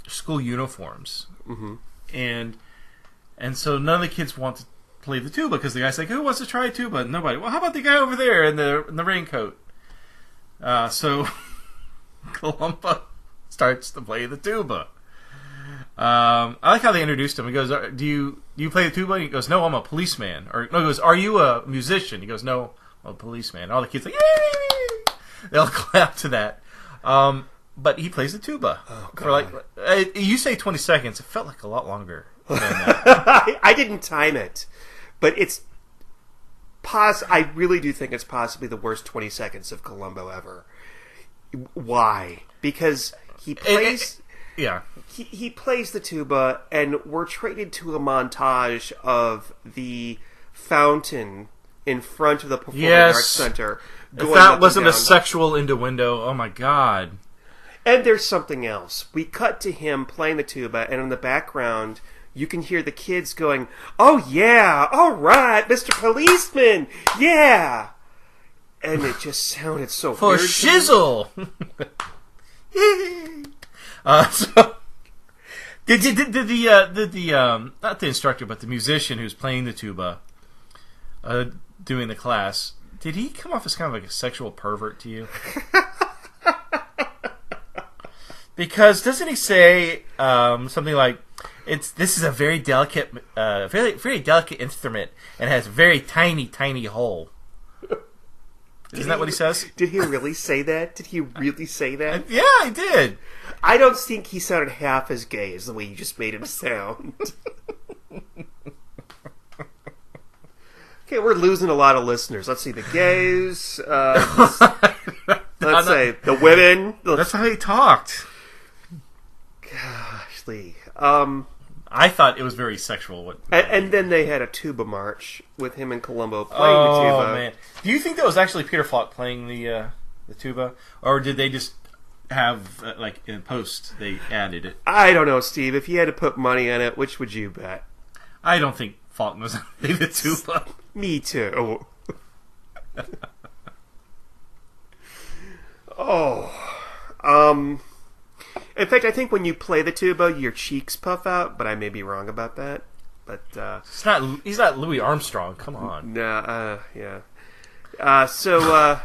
school uniforms, and so none of the kids want to play the tuba because the guy's like, "Who wants to try a tuba?" Nobody. Well, how about the guy over there in the raincoat? So Columbo starts to play the tuba. I like how they introduced him. He goes, "Do you play the tuba?" And he goes, "No, I'm a policeman." Or no, he goes, "Are you a musician?" He goes, "No, I'm a policeman." All the kids like, "Yay!" They all clap to that. But he plays the tuba for you say 20 seconds. It felt like a lot longer than that. I didn't time it, but it's I really do think it's possibly the worst 20 seconds of Columbo ever. Why? Because he plays. Yeah. He plays the tuba, and we're treated to a montage of the fountain in front of the Performing Arts Center. If that wasn't a sexual innuendo, oh my God. And there's something else. We cut to him playing the tuba, and in the background, you can hear the kids going, "Oh yeah, all right, Mr. Policeman, yeah." And it just sounded so for weird. For shizzle. So did the not the instructor but the musician who's playing the tuba doing the class, did he come off as kind of like a sexual pervert to you? Because doesn't he say something like this is a very delicate very delicate instrument and has a very tiny hole? Isn't that what he says? Did he really say that? Did he really say that? Yeah, he did. I don't think he sounded half as gay as the way you just made him sound. Okay, we're losing a lot of listeners. Let's see, the gays. Let's say the women. That's how he talked. Gosh, Lee. I thought it was very sexual. And then they had a tuba march with him and Columbo playing the tuba. Oh man! Do you think that was actually Peter Falk playing the tuba, or did they just have in post they added it? I don't know, Steve. If you had to put money on it, which would you bet? I don't think Falk knows how to play the tuba. Me too. Oh. In fact, I think when you play the tuba, your cheeks puff out, but I may be wrong about that. But he's not Louis Armstrong. Come on. Yeah. So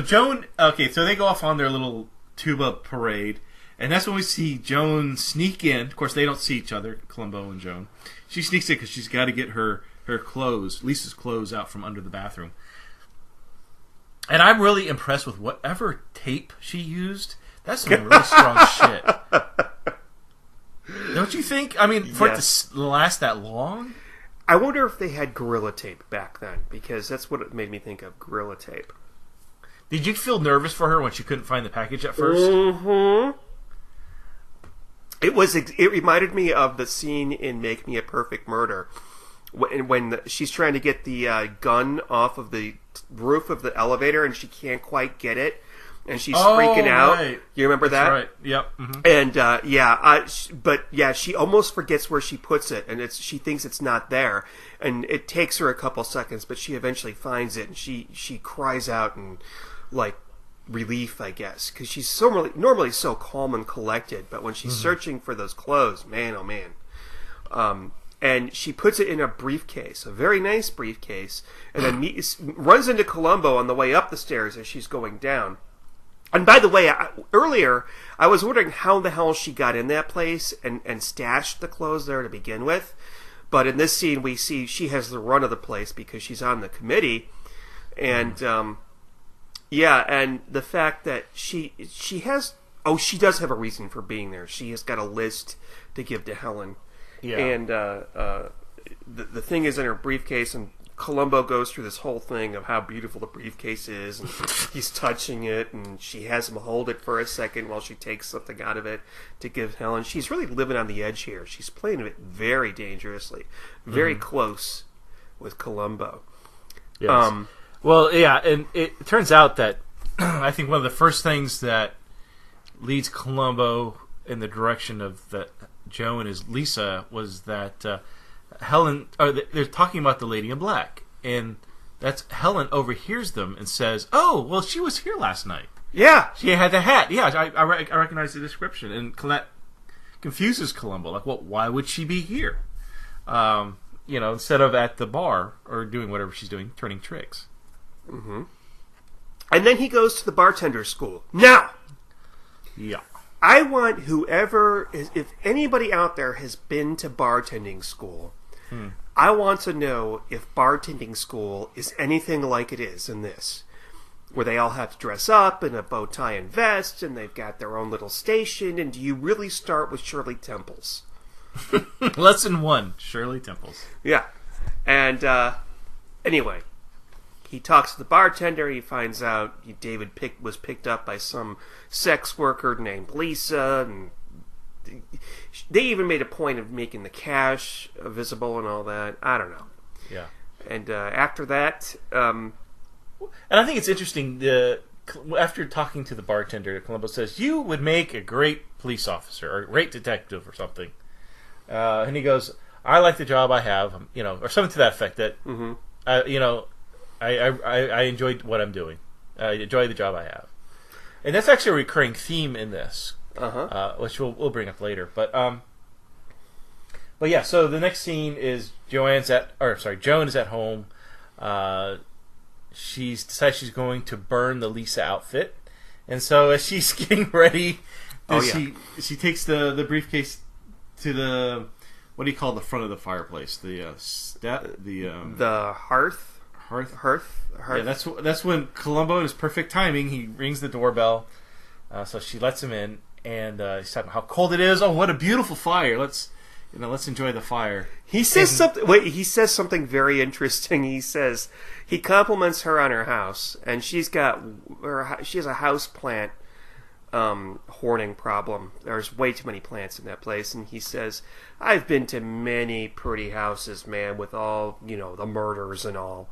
Joan. Okay, so they go off on their little tuba parade, and that's when we see Joan sneak in. Of course, they don't see each other, Columbo and Joan. She sneaks in because she's got to get her clothes, Lisa's clothes, out from under the bathroom. And I'm really impressed with whatever tape she used. That's some really strong shit. Don't you think? I mean, for it to last that long? I wonder if they had Gorilla Tape back then, because that's what it made me think of, Gorilla Tape. Did you feel nervous for her when she couldn't find the package at first? Mm-hmm. It reminded me of the scene in Make Me a Perfect Murder, when she's trying to get the gun off of the roof of the elevator, and she can't quite get it. And she's freaking out. Right. You remember that? That's right. Yep. Mm-hmm. And she almost forgets where she puts it, and she thinks it's not there. And it takes her a couple seconds, but she eventually finds it, and she cries out in relief, I guess, because she's normally so calm and collected, but when she's searching for those clothes, man, oh man. And she puts it in a briefcase, a very nice briefcase, and then runs into Columbo on the way up the stairs as she's going down. And by the way, earlier, I was wondering how the hell she got in that place and stashed the clothes there to begin with. But in this scene, we see she has the run of the place because she's on the committee. And, and the fact that she does have a reason for being there. She has got a list to give to Helen. Yeah. And the thing is in her briefcase, and Columbo goes through this whole thing of how beautiful the briefcase is, and he's touching it, and she has him hold it for a second while she takes something out of it to give Helen. She's really living on the edge here. She's playing it very dangerously, very close with Columbo. Yes. Well, yeah, and it turns out that I think one of the first things that leads Columbo in the direction of that Joan is Lisa was that Helen. They're talking about the Lady in Black, and that's Helen overhears them and says, "Oh, well, she was here last night. Yeah, she had the hat. Yeah, I recognize the description." And that confuses Columbo. Like, well, why would she be here? Instead of at the bar or doing whatever she's doing, turning tricks. Mm-hmm. And then he goes to the bartender school. Now, yeah, I want whoever is, if anybody out there has been to bartending school, I want to know if bartending school is anything like it is in this, where they all have to dress up in a bow tie and vest, and they've got their own little station. And do you really start with Shirley Temples? Lesson 1, Shirley Temples. Yeah. And anyway, he talks to the bartender. He finds out David was picked up by some sex worker named Lisa, and they even made a point of making the cash visible and all that. I don't know. Yeah. And after that, and I think it's interesting. After talking to the bartender, Columbo says, "You would make a great police officer or a great detective or something." And he goes, "I like the job I have," or something to that effect. That I enjoyed what I'm doing. I enjoy the job I have, and that's actually a recurring theme in this, which we'll bring up later. But yeah. So the next scene is Joan is at home. She decides she's going to burn the Lisa outfit, and so as she's getting ready, she takes the briefcase to the, what do you call the front of the fireplace? The hearth. Yeah, that's when Columbo, in his perfect timing, he rings the doorbell. So she lets him in, and he's talking about how cold it is. Oh, what a beautiful fire! Let's enjoy the fire. He says something. Wait, he says something very interesting. He says he compliments her on her house, and she has a house plant hoarding problem. There's way too many plants in that place, and he says, "I've been to many pretty houses, man, with all the murders and all."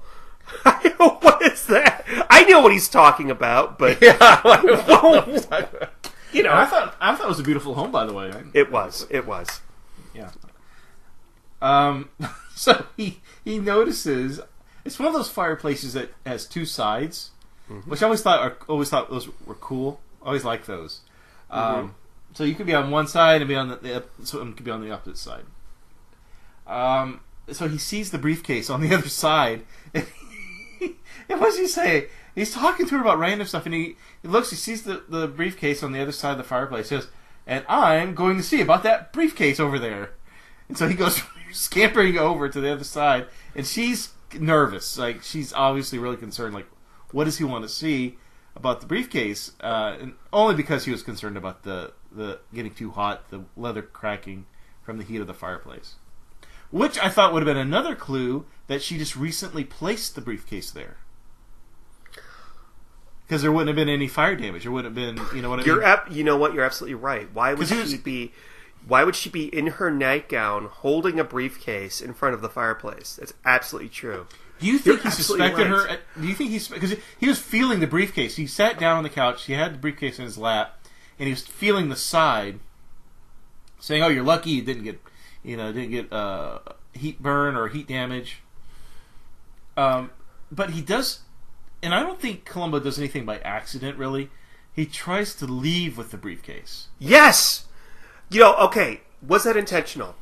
I know, what is that? I know what he's talking about, but yeah, I thought it was a beautiful home, by the way. It was. Yeah. So he notices it's one of those fireplaces that has two sides, which I always thought those were cool. I always liked those. So you could be on one side and be on someone could be on the opposite side. So he sees the briefcase on the other side, and what does he say? He's talking to her about random stuff, and he sees the briefcase on the other side of the fireplace. He says, "And I'm going to see about that briefcase over there." And so he goes scampering over to the other side, and she's nervous. Like, she's obviously really concerned. Like, what does he want to see about the briefcase? And only because he was concerned about the getting too hot, the leather cracking from the heat of the fireplace. Which I thought would have been another clue that she just recently placed the briefcase there. Because there wouldn't have been any fire damage. There wouldn't have been, you know what I mean? You know what? You're absolutely right. Why would she be in her nightgown holding a briefcase in front of the fireplace? That's absolutely true. Do you think he suspected her? Do you think because he was feeling the briefcase? He sat down on the couch. He had the briefcase in his lap, and he was feeling the side, saying, "Oh, you're lucky you didn't get heat burn or heat damage." But he does, and I don't think Columbo does anything by accident. Really, he tries to leave with the briefcase. Yes. Okay, was that intentional?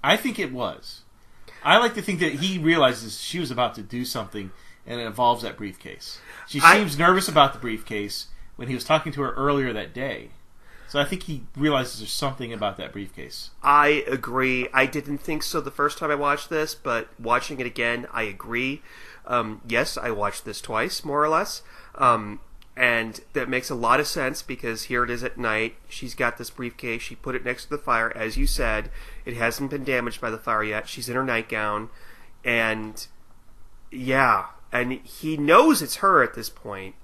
I think it was. I like to think that he realizes she was about to do something, and it involves that briefcase. She seems nervous about the briefcase when he was talking to her earlier that day. So I think he realizes there's something about that briefcase. I agree. I didn't think so the first time I watched this, but watching it again, I agree. Yes, I watched this twice, more or less. And that makes a lot of sense because here it is at night. She's got this briefcase. She put it next to the fire. As you said, it hasn't been damaged by the fire yet. She's in her nightgown. And Yeah, and he knows it's her at this point,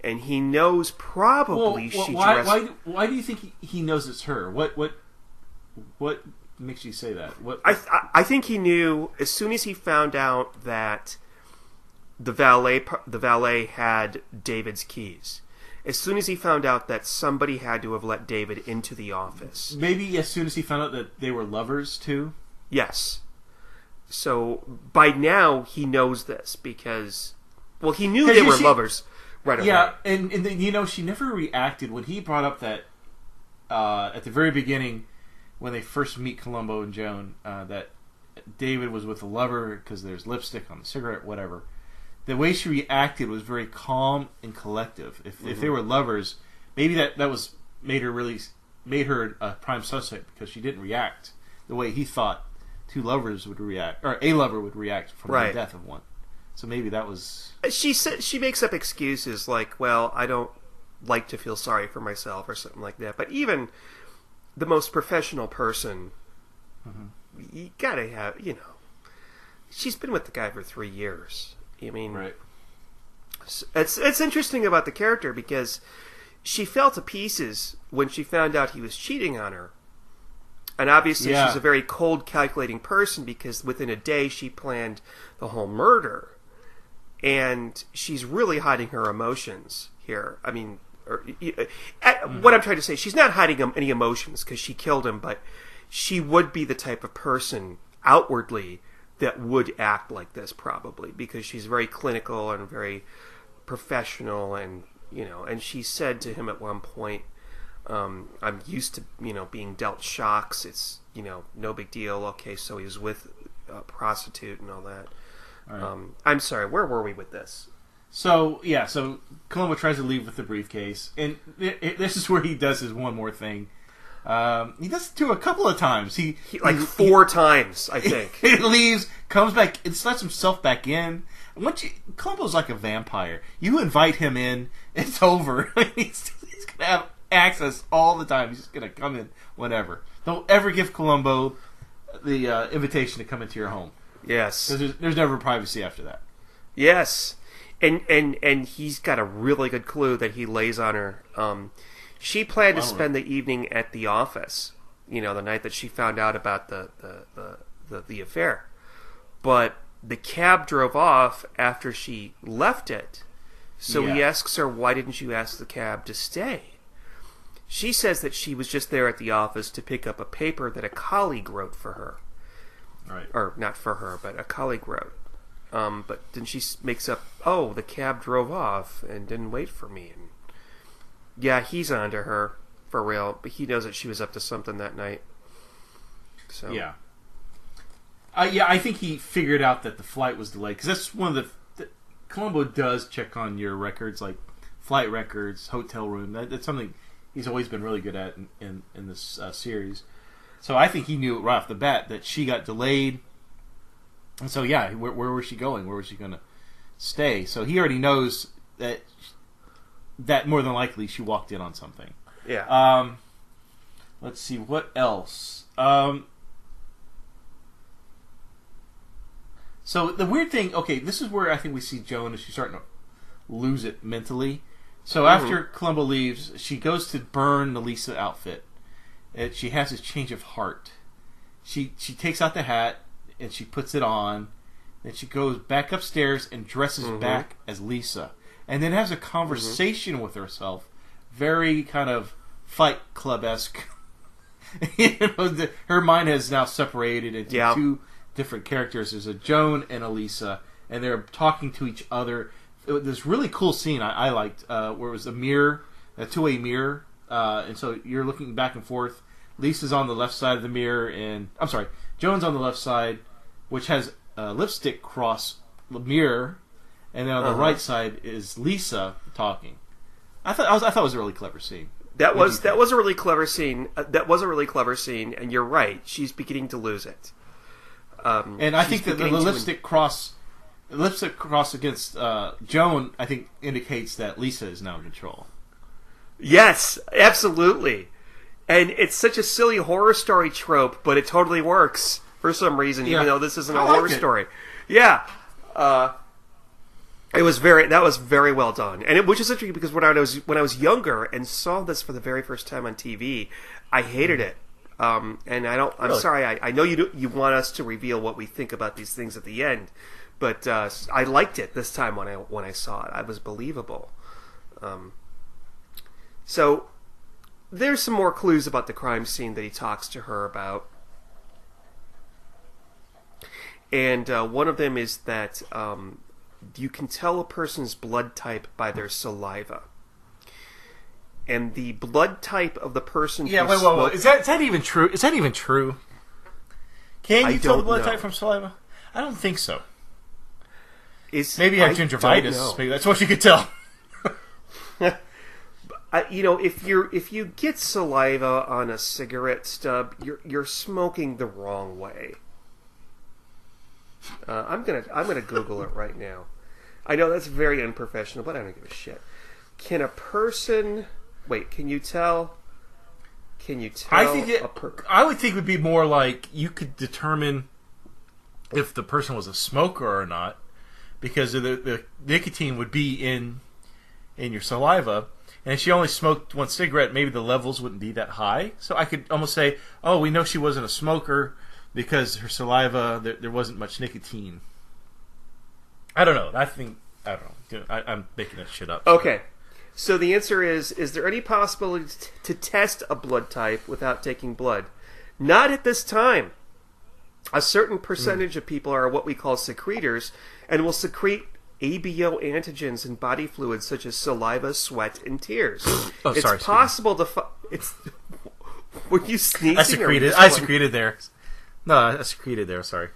and he knows probably she dressed... Why do you think he knows it's her? What makes you say that? I think he knew as soon as he found out that the valet had David's keys. As soon as he found out that somebody had to have let David into the office. Maybe as soon as he found out that they were lovers too? Yes. So by now he knows this because, well, he knew they were lovers right away. Yeah, and then, she never reacted when he brought up that at the very beginning when they first meet Columbo and Joan that David was with a lover because there's lipstick on the cigarette, whatever. The way she reacted was very calm and collective. If they were lovers, maybe that was made her a prime suspect because she didn't react the way he thought two lovers would react, or a lover would react from the death of one. So maybe that was... She makes up excuses like, well, I don't like to feel sorry for myself or something like that. But even the most professional person, you gotta have, she's been with the guy for 3 years. I mean, right. It's interesting about the character because she fell to pieces when she found out he was cheating on her. And obviously she's a very cold, calculating person because within a day she planned the whole murder. And she's really hiding her emotions here. I mean, what I'm trying to say, she's not hiding any emotions because she killed him, but she would be the type of person outwardly that would act like this probably because she's very clinical and very professional and she said to him at one point, I'm used to, being dealt shocks. It's, no big deal. Okay, so he was with a prostitute and all that. All right. I'm sorry, where were we with this? So Columbo tries to leave with the briefcase, and this is where he does his one more thing. He does it to a couple of times. He 4 times, I think. He leaves, comes back, and lets himself back in. Columbo's like a vampire. You invite him in, it's over. He's going to have access all the time. He's just going to come in whenever. Don't ever give Columbo the invitation to come into your home. Yes. Because there's never privacy after that. Yes. And he's got a really good clue that he lays on her. She planned to spend the evening at the office, the night that she found out about the affair. But the cab drove off after she left it. So he asks her, why didn't you ask the cab to stay? She says that she was just there at the office to pick up a paper that a colleague wrote for her. Right. Or not for her, but a colleague wrote. But then she makes up, the cab drove off and didn't wait for me. And yeah, he's onto her, for real. But he knows that she was up to something that night. So yeah. I think he figured out that the flight was delayed. Because that's one of the... Columbo does check on your records, like flight records, hotel room. That's something he's always been really good at in this series. So I think he knew right off the bat that she got delayed. And so, where was she going? Where was she going to stay? So he already knows that more than likely she walked in on something. Yeah. Let's see, what else? So the weird thing, this is where I think we see Joan as she's starting to lose it mentally. So after Columbo leaves, she goes to burn the Lisa outfit. And she has this change of heart. She takes out the hat and she puts it on. Then she goes back upstairs and dresses back as Lisa. And then has a conversation with herself. Very kind of Fight Club-esque. Her mind has now separated into two different characters. There's a Joan and a Lisa. And they're talking to each other. This really cool scene I liked where it was a mirror, a two-way mirror. And so you're looking back and forth. Lisa's on the left side of the mirror, Joan's on the left side, which has a lipstick cross the mirror, and then on the right side is Lisa talking. I thought it was a really clever scene. That was a really clever scene. And you're right. She's beginning to lose it. And I think that the lipstick cross against Joan, I think, indicates that Lisa is now in control. Yes, absolutely. And it's such a silly horror story trope, but it totally works for some reason, even though this isn't a horror story. Yeah. That was very well done, and which is interesting because when I was younger and saw this for the very first time on TV, I hated it. And I don't. I'm Really? sorry. I know you want us to reveal what we think about these things at the end, but I liked it this time when I saw it. It was believable. So there's some more clues about the crime scene that he talks to her about, and one of them is that you can tell a person's blood type by their saliva. And the blood type of the person Yeah, who wait. smoked... Is that even true? Is that even true? Can you tell the blood know. type from saliva? I don't think so. Maybe Maybe you have gingivitis. Maybe that's what you could tell. If you get saliva on a cigarette stub, you're smoking the wrong way. I'm gonna Google it right now. I know that's very unprofessional, but I don't give a shit. Can a person... Wait, can you tell? I would think it would be more like you could determine if the person was a smoker or not, because the nicotine would be in your saliva, and if she only smoked one cigarette, maybe the levels wouldn't be that high. So I could almost say, oh, we know she wasn't a smoker because her saliva there wasn't much nicotine. I don't know. I don't know. I'm making that shit up. Okay. So the answer is there any possibility to test a blood type without taking blood? Not at this time. A certain percentage of people are what we call secretors and will secrete ABO antigens in body fluids such as saliva, sweat, and tears. It's possible to... Were you sneezing? I secreted there. No, I secreted there, sorry.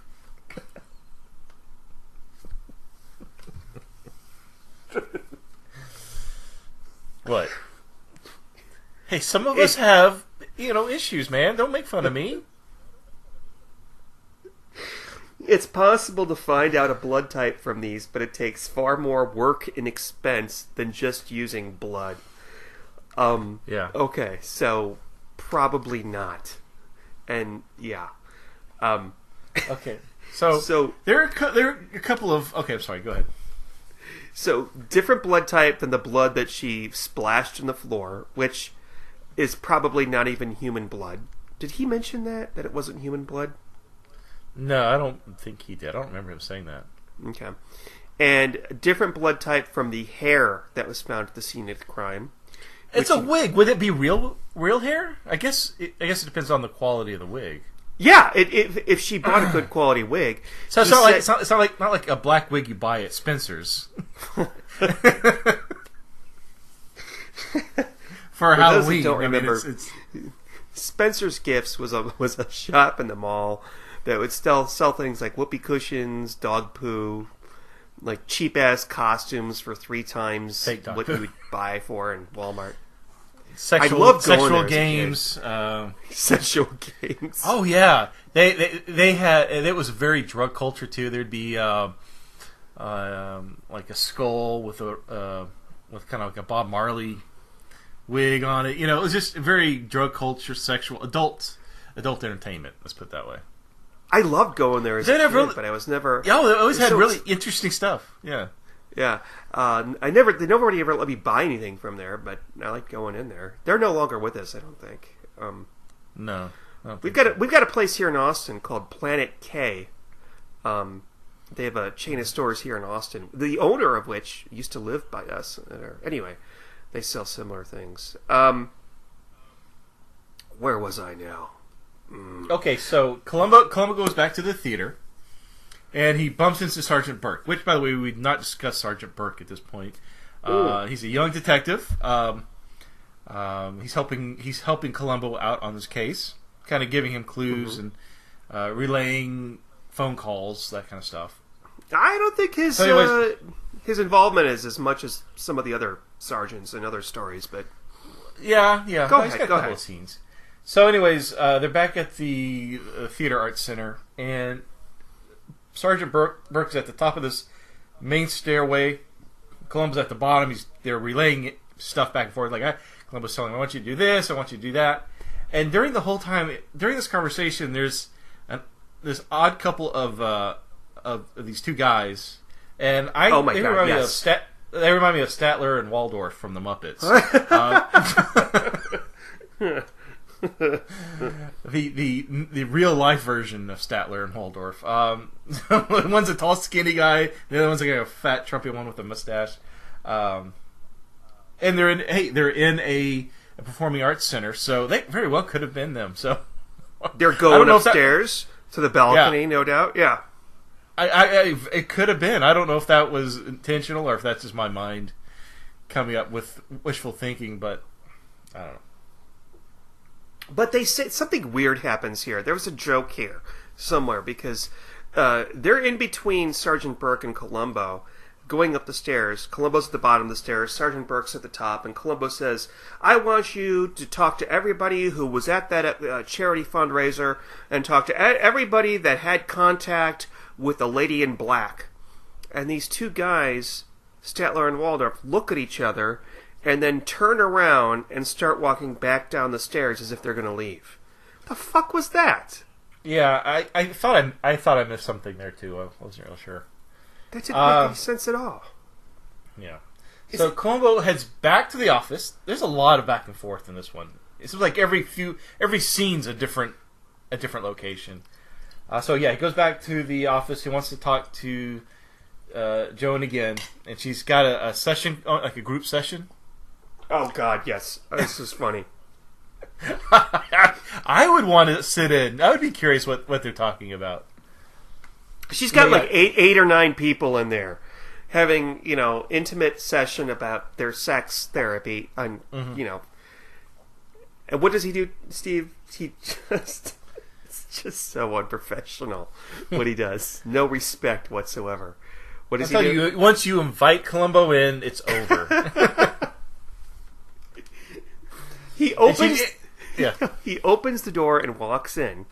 What? Hey, some of us have, issues, man. Don't make fun of me. It's possible to find out a blood type from these, but it takes far more work and expense than just using blood. Yeah. Okay, so probably not. And yeah. Okay. So there are a couple of... Okay, I'm sorry. Go ahead. So, different blood type than the blood that she splashed in the floor, which is probably not even human blood. Did he mention that it wasn't human blood? No, I don't think he did. I don't remember him saying that. Okay. And a different blood type from the hair that was found at the scene of the crime. It's a wig. Would it be real hair? I guess it depends on the quality of the wig. Yeah, if she bought a good quality wig. So it's not like a black wig you buy at Spencer's for Halloween. Don't remember. Spencer's Gifts was a shop in the mall that would sell things like whoopee cushions, dog poo, like cheap ass costumes for 3 times what you would buy for in Walmart. Sexual games. Sexual games. Oh yeah, they had. It was a very drug culture too. There'd be like a skull with kind of like a Bob Marley wig on it. It was just very drug culture, sexual, adult entertainment. Let's put it that way. I loved going there as a kid, but I was never. Yeah, they always had really interesting stuff. Yeah. Yeah, they nobody ever let me buy anything from there, but I like going in there. They're no longer with us, I don't think. No, we've got a place here in Austin called Planet K. They have a chain of stores here in Austin. The owner of which used to live by us. Anyway, they sell similar things. Where was I now? Okay, so Columbo goes back to the theater. And he bumps into Sergeant Burke, which, by the way, we've not discussed Sergeant Burke at this point. He's a young detective. He's helping Columbo out on this case, kind of giving him clues and relaying phone calls, that kind of stuff. I don't think his involvement is as much as some of the other sergeants in other stories, but yeah. Go he's ahead. got a couple of scenes. So, anyways, they're back at the Theater Arts Center, and Sergeant Burke's at the top of this main stairway. Columbo's at the bottom. They're relaying stuff back and forth. Like Columbo's telling him, "I want you to do this. I want you to do that." And during this conversation, there's this odd couple of these two guys And oh my they God, remind yes. they remind me of Statler and Waldorf from the Muppets. The real life version of Statler and Waldorf. One's a tall, skinny guy. The other one's like a fat, trumpy one with a mustache. And they're in a performing arts center, so they very well could have been them. So they're going upstairs to the balcony, yeah. No doubt. Yeah, it could have been. I don't know if that was intentional or if that's just my mind coming up with wishful thinking, but I don't know. But they say something weird happens here. There was a joke here somewhere because they're in between Sergeant Burke and Columbo going up the stairs. Columbo's at the bottom of the stairs. Sergeant Burke's at the top. And Columbo says, I want you to talk to everybody who was at that charity fundraiser and talk to everybody that had contact with the lady in black. And these two guys, Statler and Waldorf, look at each other and then turn around and start walking back down the stairs as if they're going to leave. The fuck was that? Yeah, I thought I missed something there too. I wasn't real sure. That didn't make any sense at all. Yeah. So Columbo heads back to the office. There's a lot of back and forth in this one. It seems like every scene's a different location. So yeah, he goes back to the office. He wants to talk to Joan again, and she's got a session, like a group session. Oh God, yes. This is funny. I would want to sit in. I would be curious what they're talking about. She's got like 8 or 9 people in there having, intimate session about their sex therapy. And, and what does he do, Steve? It's just so unprofessional what he does. No respect whatsoever. What does he do? Once you invite Columbo in, it's over. He opens the door and walks in.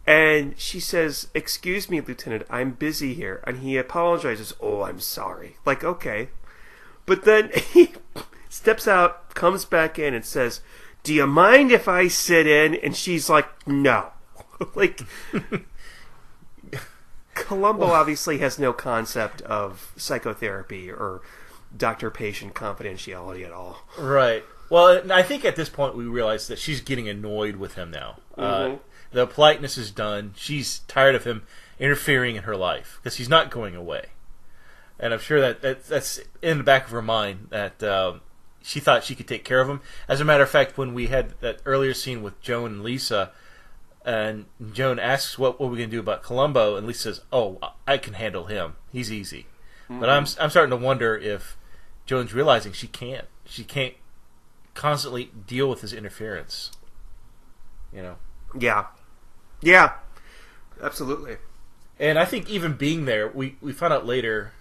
And she says, "Excuse me, Lieutenant, I'm busy here." And he apologizes. "Oh, I'm sorry." Like, okay. But then he steps out, comes back in, and says, "Do you mind if I sit in?" And she's like, "No." Like, Columbo obviously has no concept of psychotherapy or doctor-patient confidentiality at all. Right. Well, I think at this point we realize that she's getting annoyed with him now. The politeness is done. She's tired of him interfering in her life because he's not going away. And I'm sure that's in the back of her mind that she thought she could take care of him. As a matter of fact, when we had that earlier scene with Joan and Lisa, and Joan asks what we're going to do about Columbo, and Lisa says, "Oh, I can handle him. He's easy." But I'm starting to wonder if Joan's realizing she can't constantly deal with his interference. Yeah, absolutely. And I think even being there, we found out later.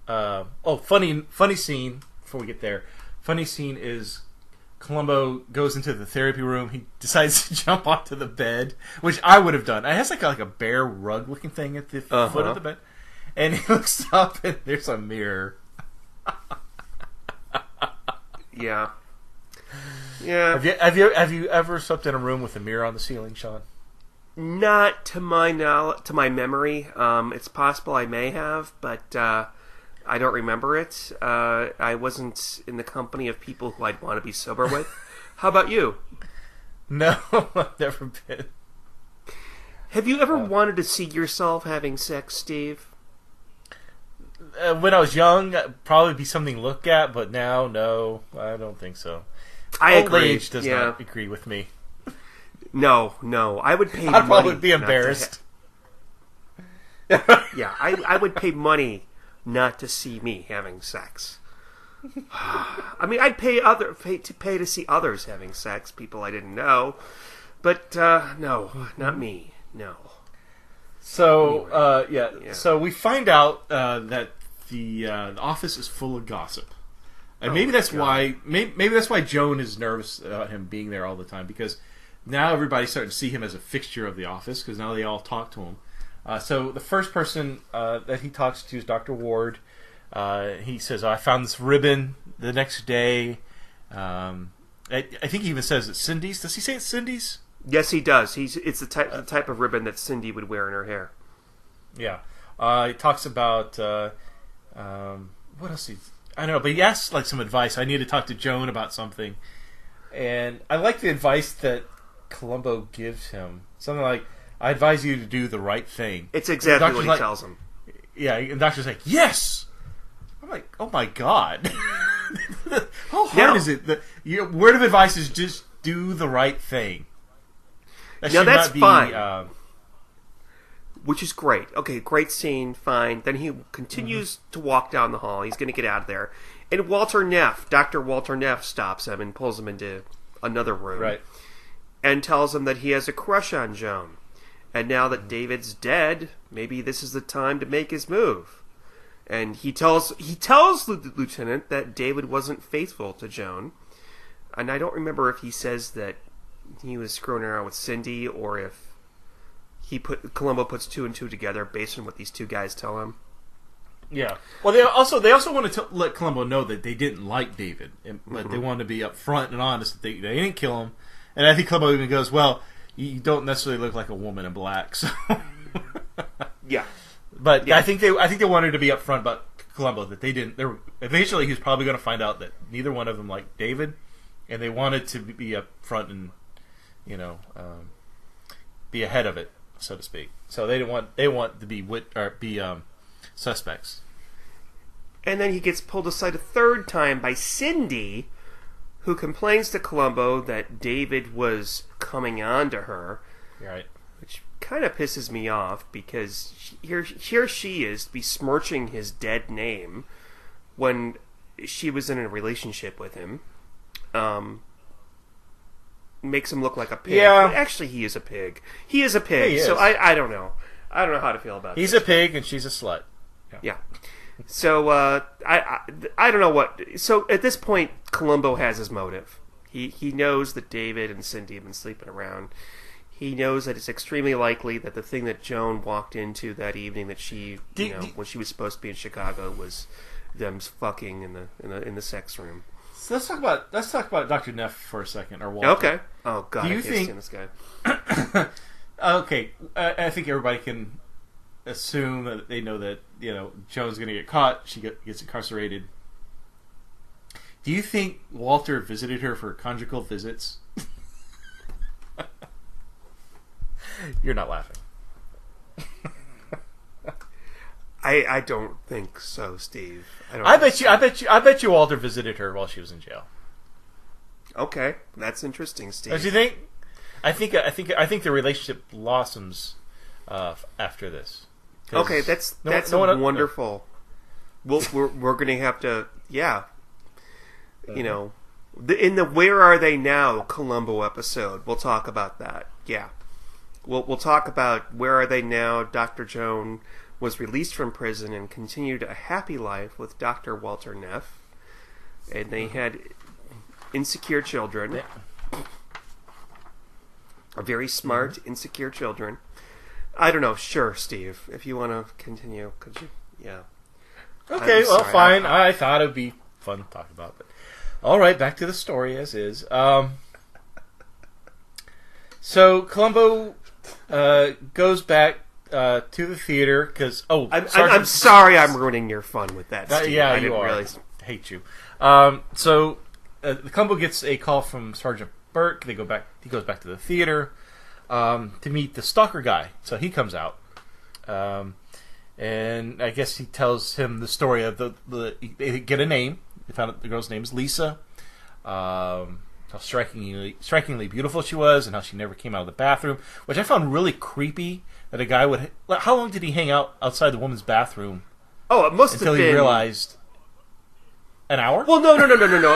Funny scene before we get there. Funny scene is Columbo goes into the therapy room. He decides to jump onto the bed, which I would have done. It has like a bare rug looking thing at the foot of the bed, and he looks up and there's a mirror. Yeah. Yeah. Have you ever slept in a room with a mirror on the ceiling, Sean? Not to my memory. It's possible I may have, but I don't remember it. I wasn't in the company of people who I'd want to be sober with. How about you? No, I've never been. Have you ever wanted to see yourself having sex, Steve? When I was young, probably be something to look at, but now, no, I don't think so. I Old agree. age does not agree with me. No. I would pay money. I'd probably be embarrassed. Yeah, I would pay money not to see me having sex. I mean, I'd pay to see others having sex, people I didn't know. But, no, not me. No. So, So we find out that the office is full of gossip. And maybe that's why Joan is nervous about him being there all the time, because now everybody's starting to see him as a fixture of the office, because now they all talk to him. So the first person that he talks to is Dr. Ward. He says, "I found this ribbon the next day." I think he even says it's Cindy's. Does he say it's Cindy's? Yes, he does. It's the type of ribbon that Cindy would wear in her hair. Yeah. He talks about what else? I don't know, but he asks like some advice. I need to talk to Joan about something, and I like the advice that Columbo gives him. Something like, "I advise you to do the right thing." It's exactly what he tells him. Yeah, and the doctor's like, "Yes." I'm like, "Oh my god." How hard is it? Your word of advice is just do the right thing. That's fine. Which is great. Okay, great scene, fine. Then he continues to walk down the hall. He's going to get out of there. And Dr. Walter Neff stops him and pulls him into another room. Right. And tells him that he has a crush on Joan. And now that David's dead, maybe this is the time to make his move. And he tells the lieutenant that David wasn't faithful to Joan. And I don't remember if he says that he was screwing around with Cindy or if Columbo puts two and two together based on what these two guys tell him. Yeah. Well, they also wanted to let Columbo know that they didn't like David, but they wanted to be upfront and honest that they didn't kill him. And I think Columbo even goes, "Well, you don't necessarily look like a woman in black." So yeah. But yeah. I think they wanted to be upfront about Columbo that they didn't. Eventually, he was probably going to find out that neither one of them liked David, and they wanted to be upfront and be ahead of it, so to speak. So they want to be suspects. And then he gets pulled aside a third time by Cindy, who complains to Columbo that David was coming on to her. Right. Which kind of pisses me off because here she is besmirching his dead name when she was in a relationship with him. Makes him look like a pig. Yeah. But actually, he is a pig. He is a pig. So I don't know. I don't know how to feel about He's this. a pig and she's a slut. Yeah. So I don't know what. So at this point, Columbo has his motive. He knows that David and Cindy have been sleeping around. He knows that it's extremely likely that the thing that Joan walked into that evening that she, when she was supposed to be in Chicago, was them fucking in the sex room. So let's talk about Dr. Neff for a second, or Walter. Okay. Oh God, Do you I can't stand this guy. Okay, I think everybody can assume that they know that Joan's going to get caught. She gets incarcerated. Do you think Walter visited her for conjugal visits? You're not laughing. I don't think so, Steve. I bet you Walter visited her while she was in jail. Okay, that's interesting, Steve. Don't you think? I think the relationship blossoms after this. Okay, that's wonderful. We're going to have to, in the Where Are They Now Columbo episode, we'll talk about that. Yeah, we'll talk about Where Are They Now. Dr. Joan was released from prison and continued a happy life with Dr. Walter Neff, and they had insecure children. Yeah. Very smart, insecure children. I don't know. Sure, Steve. If you want to continue, could you? Yeah. Okay, well, fine. I thought it would be fun to talk about. But all right, back to the story as is. So Columbo goes back to the theater because I'm sorry I'm ruining your fun with that, Steve. Yeah, I you didn't are. Realize. I hate you. So Columbo gets a call from Sergeant Burke. He goes back to the theater to meet the stalker guy. So he comes out, and I guess he tells him the story of they get a name. They found out the girl's name is Lisa. How strikingly beautiful she was, and how she never came out of the bathroom, which I found really creepy. That a guy would. How long did he hang out outside the woman's bathroom? Oh, it must have been until he realized. An hour? Well, no.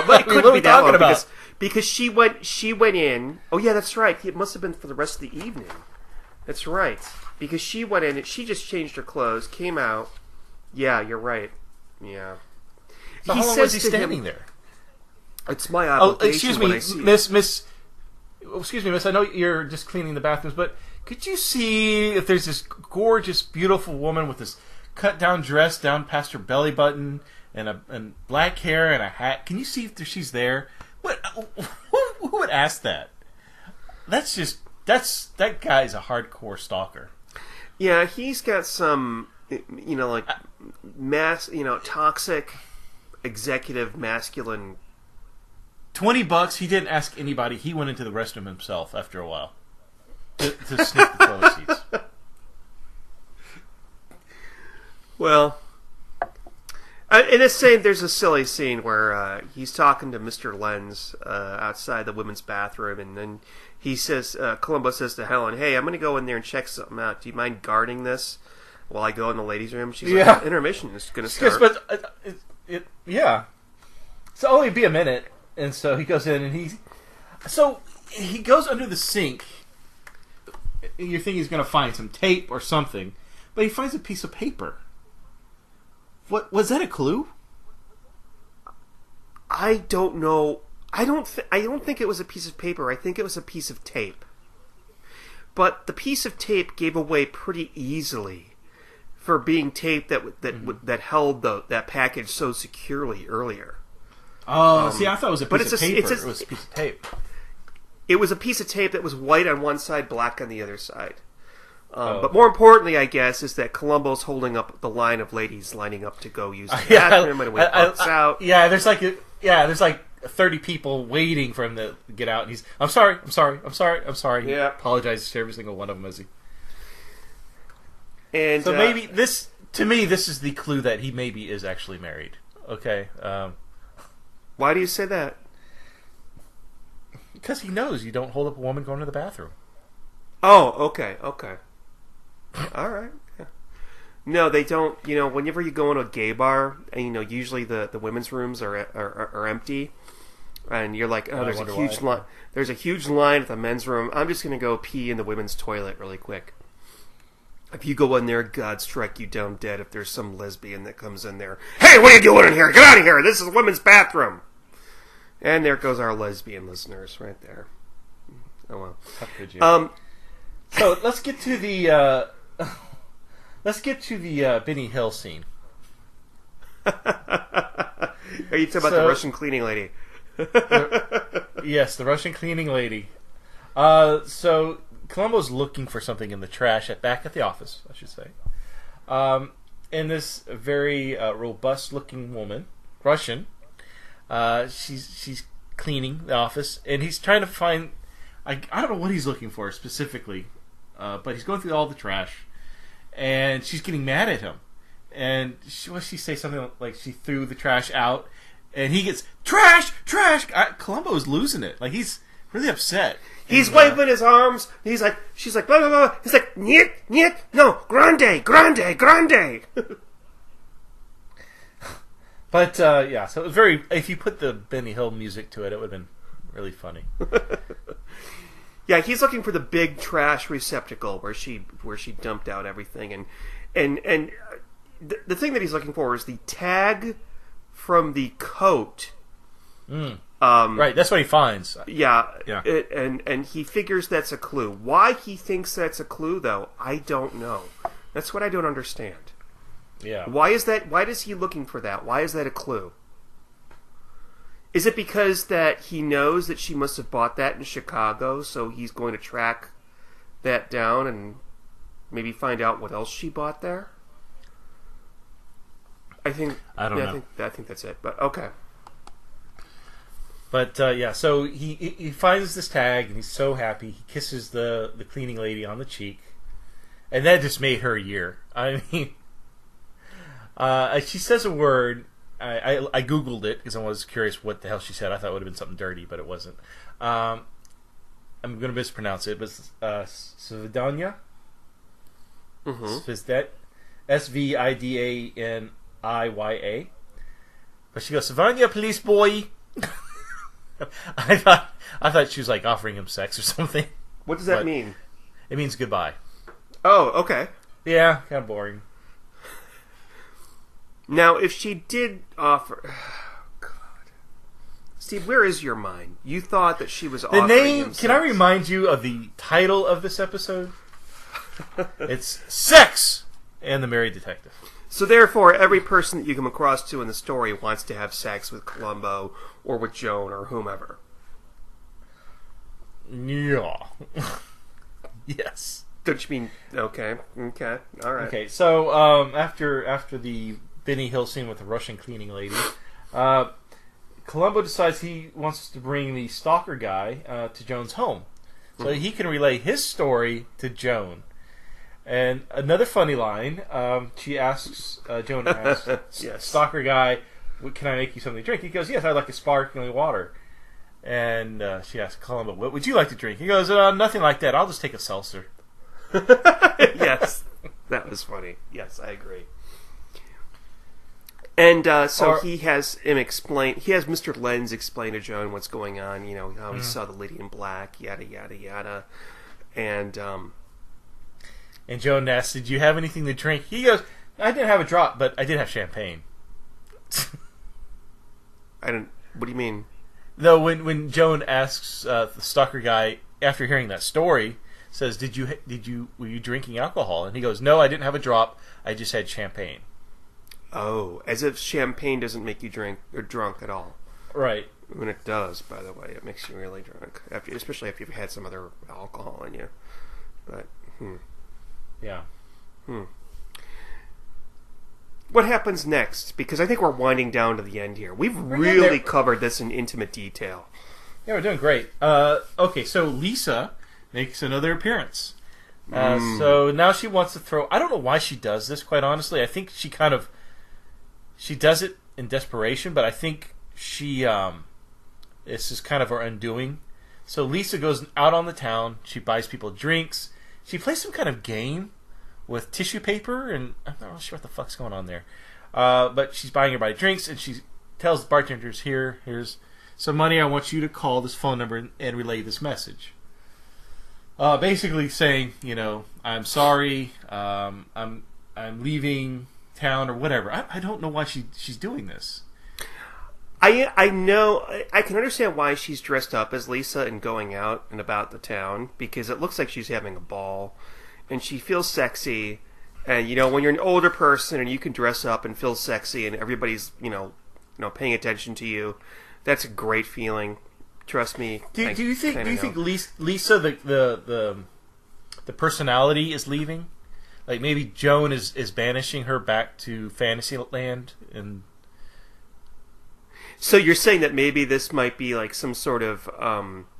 But it couldn't be that long because she went in. Oh yeah, that's right. It must have been for the rest of the evening. That's right. Because she went in. She just changed her clothes, came out. Yeah, you're right. Yeah. So how long was he standing there? It's my obligation. Excuse me, Miss. Excuse me, Miss. I know you're just cleaning the bathrooms, but could you see if there's this gorgeous, beautiful woman with this cut-down dress down past her belly button and black hair and a hat? Can you see if she's there? What? Who would ask that? That guy's a hardcore stalker. Yeah, he's got some like toxic executive masculine. $20. He didn't ask anybody. He went into the restroom himself after a while to sniff the toilet seats. Well, in this scene, there's a silly scene where he's talking to Mr. Lenz outside the women's bathroom, and then he says, Columbo says to Helen, "Hey, I'm going to go in there and check something out. Do you mind guarding this while I go in the ladies' room?" She's like, "Intermission is going to start." But so only be a minute, and so he goes in and he goes under the sink. You think he's going to find some tape or something, but he finds a piece of paper. What was that? A clue? I don't know. I don't think it was a piece of paper. I think it was a piece of tape. But the piece of tape gave away pretty easily for being tape that held that package so securely earlier. Oh, see, I thought it was a piece of paper. It was a piece of tape. It was a piece of tape that was white on one side, black on the other side. But more importantly, I guess, is that Columbo's holding up the line of ladies lining up to go use the bathroom, and when he walks out, there's like 30 people waiting for him to get out, and he's, I'm sorry. He apologizes to every single one of them as he. And so maybe this is the clue that he maybe is actually married. Okay. Why do you say that? Because he knows you don't hold up a woman going to the bathroom. Oh, okay. All right. Yeah. No, they don't. Whenever you go into a gay bar, and usually the women's rooms are empty, and you're like, there's a huge line. There's a huge line at the men's room. I'm just gonna go pee in the women's toilet really quick. If you go in there, God strike you down dead if there's some lesbian that comes in there. Hey, what are you doing in here? Get out of here! This is a women's bathroom. And there goes our lesbian listeners right there. Oh well. How could you? So let's get to the Benny Hill scene. Are you talking about the Russian cleaning lady? Yes, the Russian cleaning lady. So Columbo's looking for something in the trash back at the office, I should say. And this very robust-looking woman, Russian, she's cleaning the office, and he's trying to find. I don't know what he's looking for specifically, but he's going through all the trash, and she's getting mad at him. And she say something like she threw the trash out, and he gets trash. Columbo is losing it. Like he's really upset. He's waving his arms. She's like blah blah blah. He's like niet, no, grande. But so it was very. If you put the Benny Hill music to it, it would have been really funny. Yeah, he's looking for the big trash receptacle where she dumped out everything, and the thing that he's looking for is the tag from the coat. Right, that's what he finds. Yeah. And he figures that's a clue. Why he thinks that's a clue, though, I don't know. That's what I don't understand. Yeah. Why is that? Why is he looking for that? Why is that a clue? Is it because that he knows that she must have bought that in Chicago, so he's going to track that down and maybe find out what else she bought there? I don't know. I think that's it. But okay. But so he finds this tag and he's so happy. He kisses the cleaning lady on the cheek, and that just made her year. I mean, she says a word. I googled it because I was curious what the hell she said. I thought it would have been something dirty, but it wasn't. I'm going to mispronounce it, but Svidanya. Svizdet, Svidaniya. But she goes, Svidanya, police boy. I thought she was like offering him sex or something. What does that mean? It means goodbye. Oh, okay. Yeah, kind of boring. Now, if she did offer... God. Steve, where is your mind? You thought that she was offering him sex. Can I remind you of the title of this episode? It's Sex and the Married Detective. So therefore, every person that you come across to in the story wants to have sex with Columbo or with Joan or whomever. Yeah. Yes. Don't you mean okay? Okay, all right. Okay, so after the Benny Hill scene with the Russian cleaning lady, Columbo decides he wants to bring the stalker guy to Joan's home, so he can relay his story to Joan. And another funny line, she asks, Joan asks, yes. stalker guy, can I make you something to drink? He goes, yes, I'd like a sparkling water. And she asks Columbo, what would you like to drink? He goes, nothing like that. I'll just take a seltzer. Yes, that was funny. Yes, I agree. And he has Mr. Lenz explain to Joan what's going on, how he saw the lady in black, yada, yada, yada. And Joan asks, did you have anything to drink? He goes, I didn't have a drop, but I did have champagne. what do you mean? No, when Joan asks the stalker guy, after hearing that story, says, were you drinking alcohol? And he goes, no, I didn't have a drop, I just had champagne. Oh, as if champagne doesn't make you drink or drunk at all. Right. When it does, by the way, it makes you really drunk, especially after you've had some other alcohol in you. But yeah. What happens next? Because I think we're winding down to the end here. We've really covered this in intimate detail. Yeah, we're doing great. Okay, so Lisa makes another appearance. So now she wants to throw... I don't know why she does this, quite honestly. I think she does it in desperation, but I think this is kind of her undoing. So Lisa goes out on the town. She buys people drinks. She plays some kind of game with tissue paper, and I'm not really sure what the fuck's going on there. But she's buying everybody drinks, and she tells the bartenders, here's some money. I want you to call this phone number and relay this message. Basically saying, I'm sorry, I'm leaving town or whatever. I don't know why she's doing this. I know, I can understand why she's dressed up as Lisa and going out and about the town, because it looks like she's having a ball, and she feels sexy, and when you're an older person and you can dress up and feel sexy and everybody's, paying attention to you, that's a great feeling. Trust me. Do you think Lisa the personality is leaving? Like maybe Joan is banishing her back to Fantasyland, and so you're saying that maybe this might be like some sort of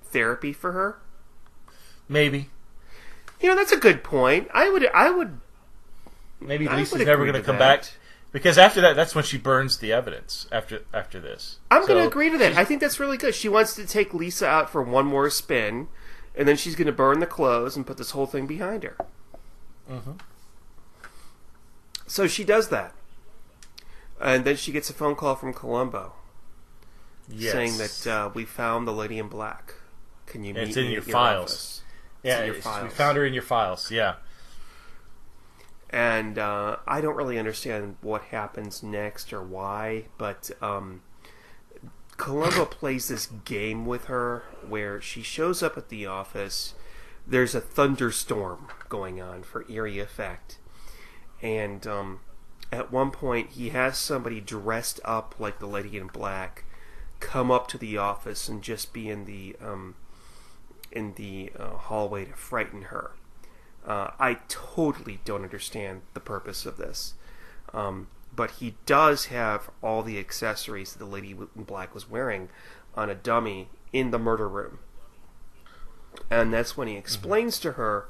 therapy for her? Maybe. That's a good point. I would. Maybe Lisa's never going to come back. Because after that, that's when she burns the evidence, after this. I'm going to agree to that. I think that's really good. She wants to take Lisa out for one more spin, and then she's going to burn the clothes and put this whole thing behind her. Mm-hmm. So she does that. And then she gets a phone call from Columbo. Yes. Saying that we found the lady in black. Can you meet me at your files? Yeah, we found her in your files, yeah. And I don't really understand what happens next or why, but Columbo plays this game with her where she shows up at the office. There's a thunderstorm going on for eerie effect. And at one point, he has somebody dressed up like the lady in black come up to the office and just be in the hallway to frighten her. I totally don't understand the purpose of this. But he does have all the accessories that the lady in black was wearing on a dummy in the murder room. And that's when he explains to her,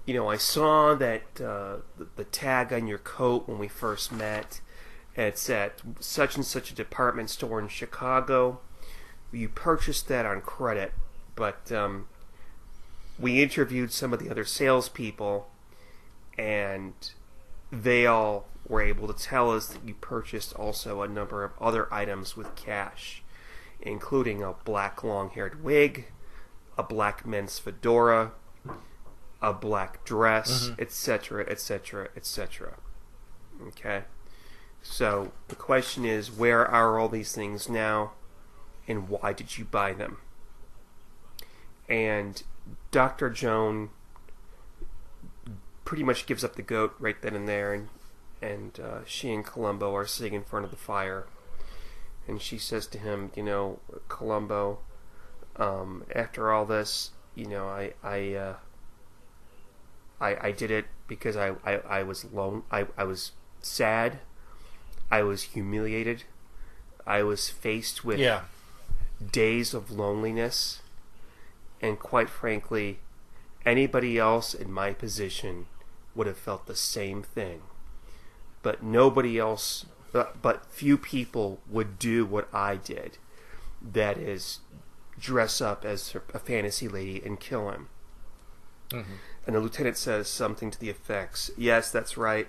I saw that the tag on your coat when we first met. It's at such and such a department store in Chicago. You purchased that on credit, but we interviewed some of the other salespeople, and they all were able to tell us that you purchased also a number of other items with cash, including a black long-haired wig, a black men's fedora, a black dress, etc., etc., etc. Okay? So the question is, where are all these things now, and why did you buy them? And Dr. Joan pretty much gives up the goat right then and there, and she and Columbo are sitting in front of the fire, and she says to him, Columbo, after all this, I did it because I was alone. I was sad. I was humiliated. I was faced with days of loneliness. And quite frankly, anybody else in my position would have felt the same thing. But nobody else, but few people would do what I did. That is, dress up as a fantasy lady and kill him. Mm-hmm. And the lieutenant says something to the effects, yes, that's right.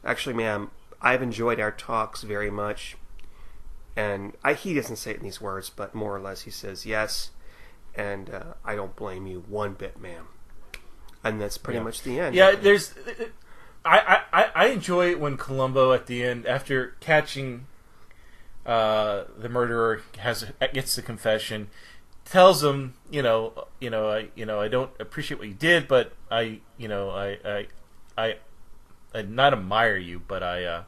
Actually, ma'am, I've enjoyed our talks very much. And he doesn't say it in these words, but more or less he says, yes, and I don't blame you one bit, ma'am. And that's pretty much the end. Yeah, there's... I enjoy it when Columbo at the end, after catching the murderer, gets the confession, tells him, I don't appreciate what you did, but I not admire you, but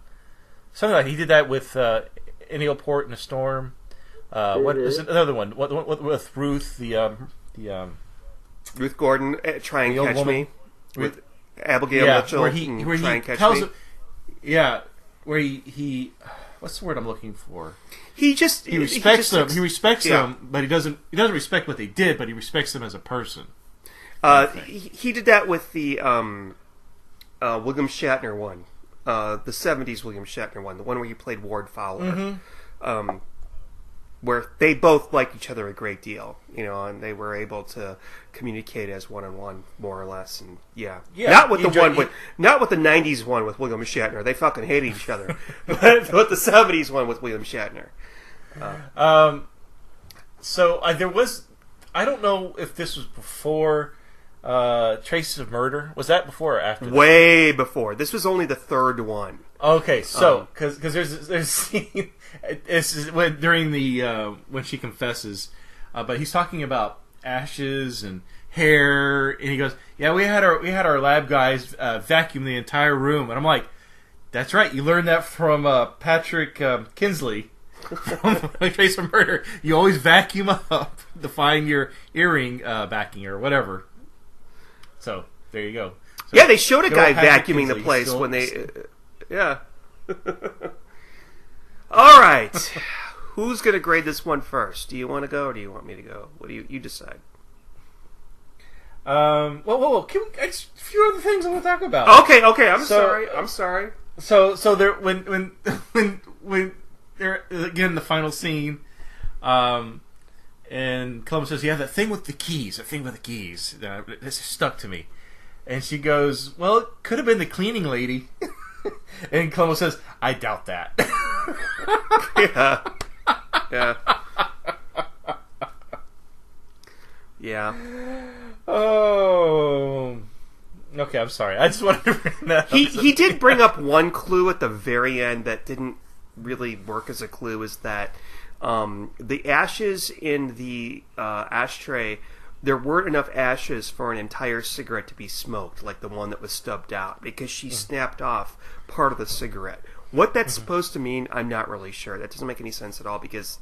something like he did that with Ennio Port in a Storm. What is another one? What with Ruth, Ruth Gordon, Try and Catch Me, with Abigail Mitchell, where he tells him, where he what's the word I'm looking for? He respects them. He respects them, but he doesn't respect what they did, but he respects them as a person. He did that with the William Shatner one, the 70s William Shatner one, the one where he played Ward Fowler. Mm-hmm. Where they both like each other a great deal, and they were able to communicate as one-on-one, more or less, and not with the '90s one with William Shatner. They fucking hated each other, but with the '70s one with William Shatner. So there was, I don't know if this was before Traces of Murder. Was that before or after? Way before. This was only the third one. Okay, so because there's a scene. It's during the when she confesses, but he's talking about ashes and hair, and he goes, "Yeah, we had our lab guys vacuum the entire room," and I'm like, "That's right, you learned that from Patrick Kinsley from Trace of Murder. You always vacuum up to find your earring backing or whatever." So there you go. So, they showed a guy vacuuming the place when they, All right. Who's going to grade this one first? Do you want to go or do you want me to go? What do you decide? Whoa. Can we, a few other things I want to talk about. Okay. I'm sorry. So there, when they're again the final scene, and Columbo says, "Yeah, that thing with the keys. This stuck to me." And she goes, "Well, it could have been the cleaning lady." And Columbo says, "I doubt that." Yeah. Oh. Okay, I'm sorry. I just wanted to bring that up. He did bring up one clue at the very end that didn't really work as a clue, is that the ashes in the ashtray, there weren't enough ashes for an entire cigarette to be smoked, like the one that was stubbed out, because she snapped off part of the cigarette. What that's supposed to mean, I'm not really sure. That doesn't make any sense at all, because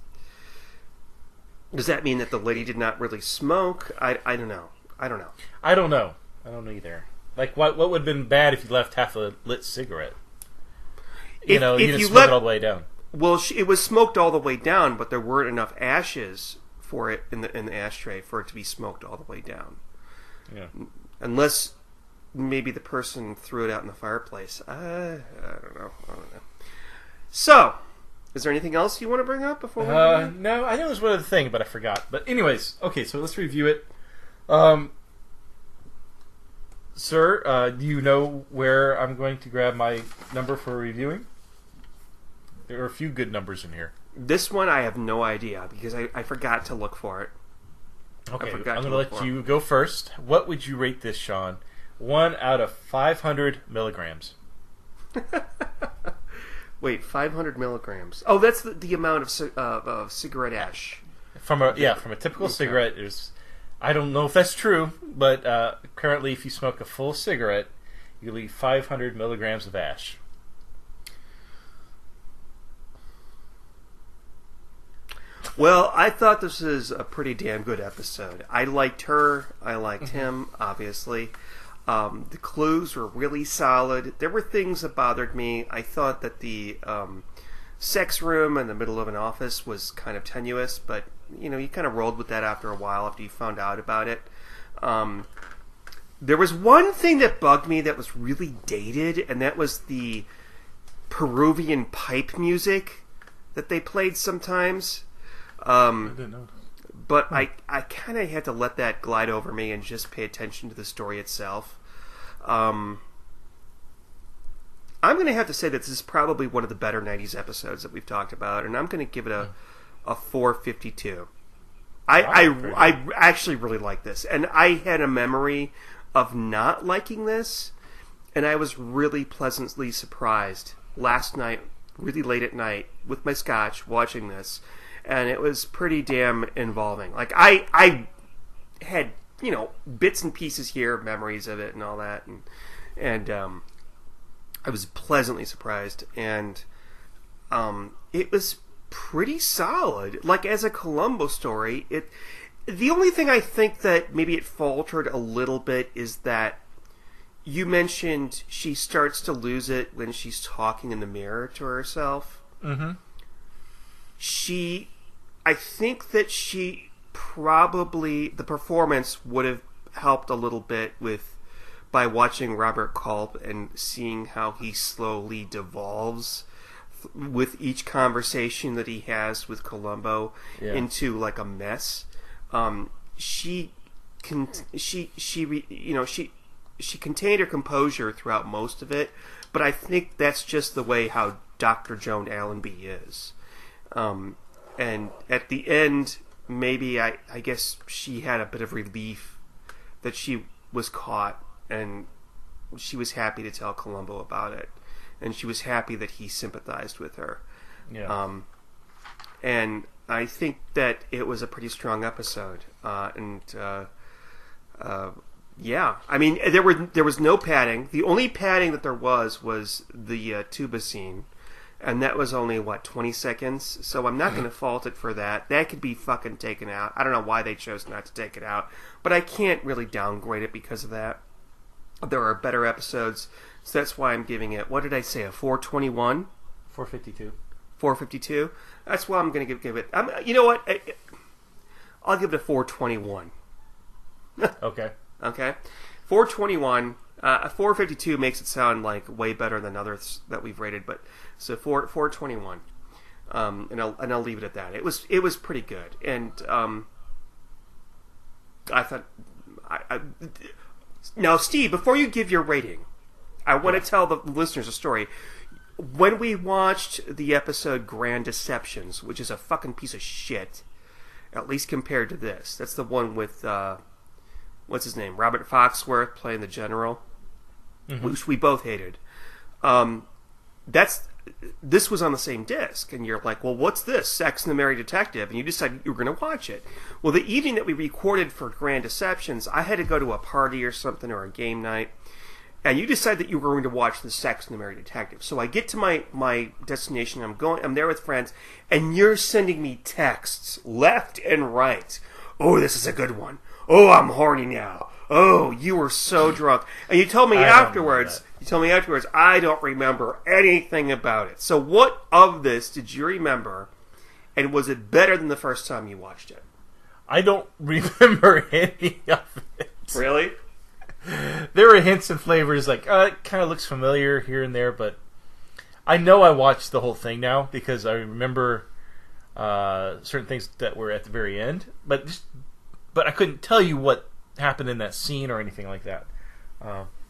does that mean that the lady did not really smoke? I don't know. I don't know either. Like, what would have been bad if you left half a lit cigarette? You didn't smoke it all the way down. Well, it was smoked all the way down, but there weren't enough ashes for it in the ashtray for it to be smoked all the way down. Yeah. Unless maybe the person threw it out in the fireplace. I don't know. So, is there anything else you want to bring up before we No, I know there's one other thing, but I forgot. But anyways, okay, so let's review it. Sir, do you know where I'm going to grab my number for reviewing? There are a few good numbers in here. This one I have no idea, because I forgot to look for it. Okay, I'm going to let you go first. What would you rate this, Sean? 1 out of 500 milligrams. Wait, 500 milligrams. Oh, that's the amount of cigarette ash. From a typical cigarette, I don't know if that's true, but currently if you smoke a full cigarette, you leave 500 milligrams of ash. Well, I thought this was a pretty damn good episode. I liked her. I liked him, obviously. The clues were really solid. There were things that bothered me. I thought that the sex room in the middle of an office was kind of tenuous, but you kind of rolled with that after a while after you found out about it. There was one thing that bugged me that was really dated, and that was the Peruvian pipe music that they played sometimes. I didn't know. But I kind of had to let that glide over me and just pay attention to the story itself. I'm going to have to say that this is probably one of the better 90s episodes that we've talked about, and I'm going to give it a 452. I actually really like this, and I had a memory of not liking this, and I was really pleasantly surprised last night, really late at night, with my scotch, watching this, and it was pretty damn involving. Like, I had, bits and pieces here, memories of it and all that, and I was pleasantly surprised, and it was pretty solid. Like, as a Columbo story, the only thing I think that maybe it faltered a little bit is that you mentioned she starts to lose it when she's talking in the mirror to herself. Mm-hmm. I think that she probably, the performance would have helped a little bit by watching Robert Culp and seeing how he slowly devolves with each conversation that he has with Columbo into like a mess. She contained her composure throughout most of it, but I think that's just the way how Dr. Joan Allenby is. And at the end, maybe I guess she had a bit of relief that she was caught, and she was happy to tell Columbo about it, and she was happy that he sympathized with her. Yeah. And I think that it was a pretty strong episode. Yeah. I mean, there was no padding. The only padding that there was the tuba scene, and that was only 20 seconds. So I'm not going to fault it for that. That could be fucking taken out. I don't know why they chose not to take it out, but I can't really downgrade it because of that. There are better episodes, so that's why I'm giving it. What did I say? A 421? 452. 452. That's why I'm going to give it. You know what? I'll give it a 421. Okay. Okay. 421. 452 makes it sound like way better than others that we've rated, but so 421. And I'll leave it at that. It was pretty good, and I thought. Now, Steve, before you give your rating, I want to tell the listeners a story. When we watched the episode Grand Deceptions, which is a fucking piece of shit, at least compared to this, that's the one with, what's his name? Robert Foxworth playing the general, which we both hated. This was on the same disc, and you're like, well, what's this? Sex and the Married Detective, and you decided you were going to watch it. Well, the evening that we recorded for Grand Deceptions, I had to go to a party or something, or a game night, and you decided that you were going to watch the Sex and the Married Detective. So I get to my destination, I'm there with friends, and you're sending me texts left and right. Oh, this is a good one. Oh, I'm horny now. Oh, you were so drunk. And you told me afterwards, I don't remember anything about it. So what of this did you remember, and was it better than the first time you watched it? I don't remember any of it. Really? There were hints and flavors, like, it kind of looks familiar here and there, but I know I watched the whole thing now because I remember certain things that were at the very end, but I couldn't tell you what happened in that scene or anything like that.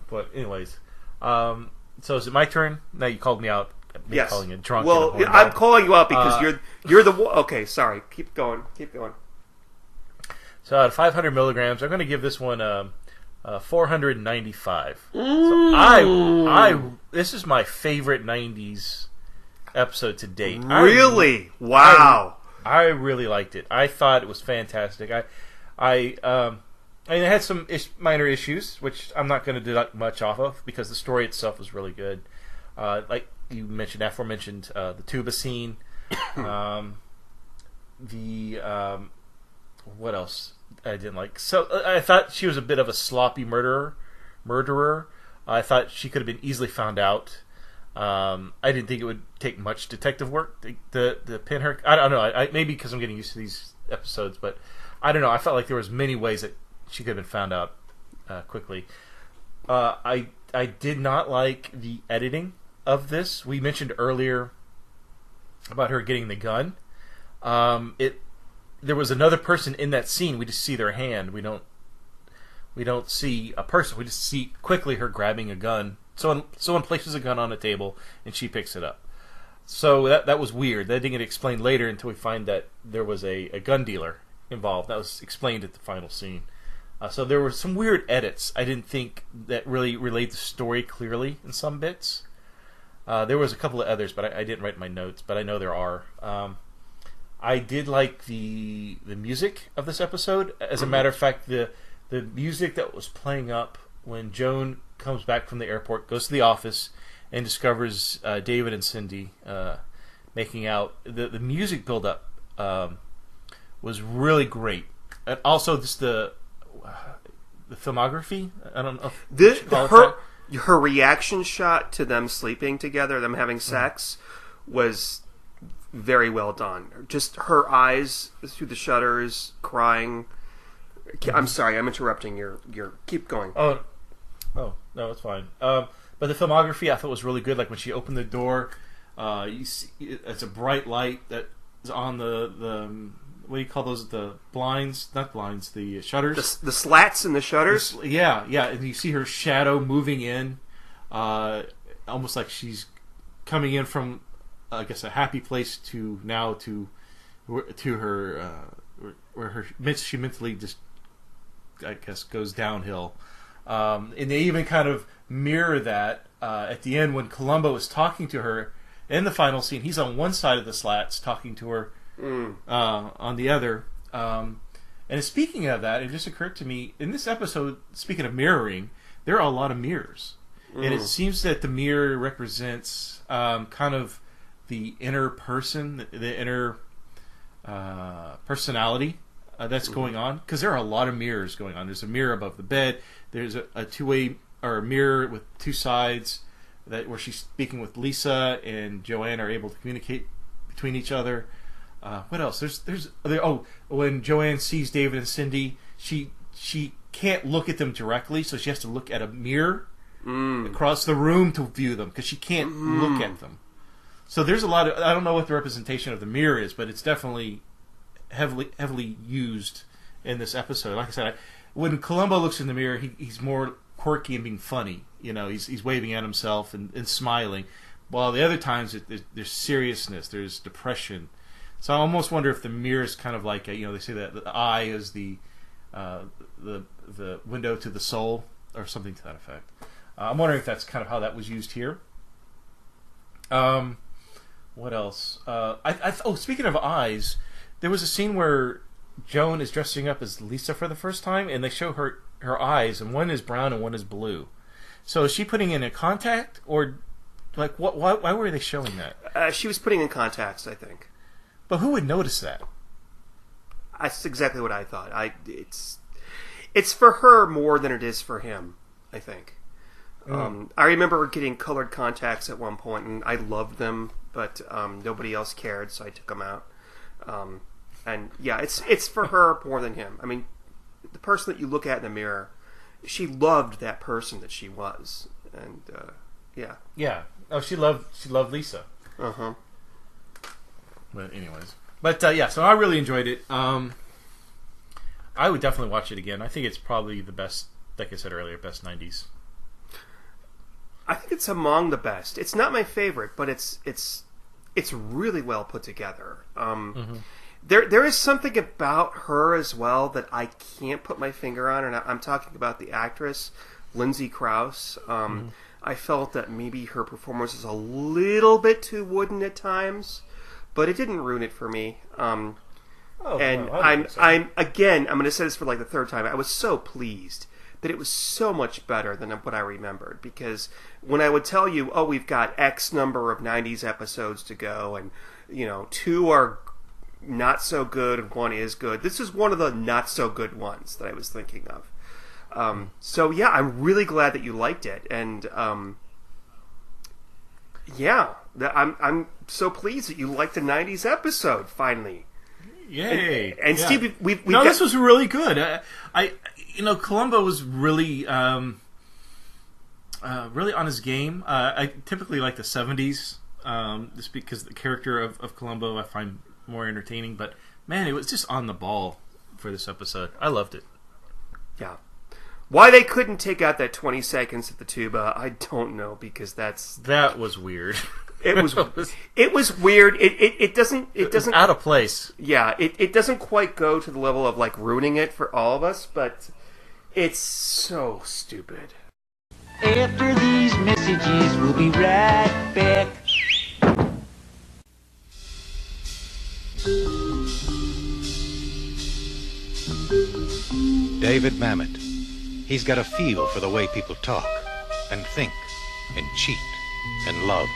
But anyways, so is it my turn? Now you called me out. Yes. Calling it drunk. Well, I'm calling you out because you're the one. Okay, sorry. Keep going. So out of 500 milligrams, I'm going to give this one 495. So this is my favorite 90s episode to date. Really? Wow. I really liked it. I thought it was fantastic. I had some minor issues, which I'm not going to deduct much off of because the story itself was really good. Like you mentioned, aforementioned the tuba scene. what else I didn't like? So I thought she was a bit of a sloppy murderer. I thought she could have been easily found out. I didn't think it would take much detective work to pin her. I don't know. Maybe because I'm getting used to these episodes, but I don't know. I felt like there was many ways that she could have been found out quickly. I did not like the editing of this. We mentioned earlier about her getting the gun. There was another person in that scene. We just see their hand. We don't see a person. We just see quickly her grabbing a gun. Someone places a gun on a table and she picks it up. So that was weird. That didn't get explained later until we find that there was a gun dealer involved. That was explained at the final scene. So there were some weird edits. I didn't think that really relayed the story clearly in some bits. There was a couple of others, but I didn't write my notes. But I know there are. I did like the music of this episode. As a matter of fact, the music that was playing up when Joan comes back from the airport, goes to the office, and discovers David and Cindy making out. The music build-up was really great. And also just the filmography. I don't know. Her reaction shot to them sleeping together, them having sex, was very well done. Just her eyes through the shutters, crying. I'm sorry, I'm interrupting your. Keep going. Oh, no, it's fine. But the filmography I thought was really good. Like when she opened the door, you see it's a bright light that is on the what do you call those? The blinds, not blinds, the shutters. The slats and the shutters. Yeah, and you see her shadow moving in, almost like she's coming in from, I guess, a happy place to her where she mentally just, I guess, goes downhill. And they even kind of mirror that at the end when Columbo is talking to her in the final scene. He's on one side of the slats talking to her on the other. And speaking of that, it just occurred to me, in this episode, speaking of mirroring, there are a lot of mirrors. And it seems that the mirror represents kind of the inner person, the inner personality that's going on, because there are a lot of mirrors going on. There's a mirror above the bed. There's a two-way or a mirror with two sides where she's speaking with Lisa and Joanne are able to communicate between each other. What else? When Joanne sees David and Cindy, she can't look at them directly, so she has to look at a mirror across the room to view them because she can't look at them. So there's a lot of, I don't know what the representation of the mirror is, but it's definitely heavily used in this episode. Like I said, when Columbo looks in the mirror, he's more quirky and being funny. You know, he's waving at himself and smiling. While the other times there's seriousness, there's depression. So I almost wonder if the mirror is kind of like they say that the eye is the window to the soul or something to that effect. I'm wondering if that's kind of how that was used here. What else? Speaking of eyes, there was a scene where Joan is dressing up as Lisa for the first time, and they show her eyes, and one is brown and one is blue. So is she putting in a contact, or like why were they showing that? She was putting in contacts, I think. But who would notice that? That's exactly what I thought. It's for her more than it is for him, I think. I remember getting colored contacts at one point, and I loved them, but nobody else cared, so I took them out. And yeah, it's for her more than him. I mean, the person that you look at in the mirror, she loved that person that she was, and yeah. Yeah. Oh, she loved Lisa. Uh-huh. But anyways, so I really enjoyed it. I would definitely watch it again. I think it's probably the best, like I said earlier, best 90s. I think it's among the best. It's not my favorite, but it's really well put together. There is something about her as well that I can't put my finger on, and I'm talking about the actress Lindsay Crouse. I felt that maybe her performance is a little bit too wooden at times, but it didn't ruin it for me. I'm going to say this for like the third time. I was so pleased that it was so much better than what I remembered, because when I would tell you, we've got X number of 90s episodes to go, and 2 are not so good and one is good. This is one of the not so good ones that I was thinking of. So yeah, I'm really glad that you liked it, and I'm so pleased that you liked the '90s episode finally. Yay! And yeah. Steve, we've this was really good. Columbo was really, really on his game. I typically like the '70s, just because the character of Columbo I find more entertaining. But man, it was just on the ball for this episode. I loved it. Yeah. Why they couldn't take out that 20 seconds at the tuba, I don't know, because that was weird. It was weird. It doesn't out of place. Yeah, it doesn't quite go to the level of like ruining it for all of us, but it's so stupid. After these messages, we'll be right back. David Mamet. He's got a feel for the way people talk and think and cheat and love.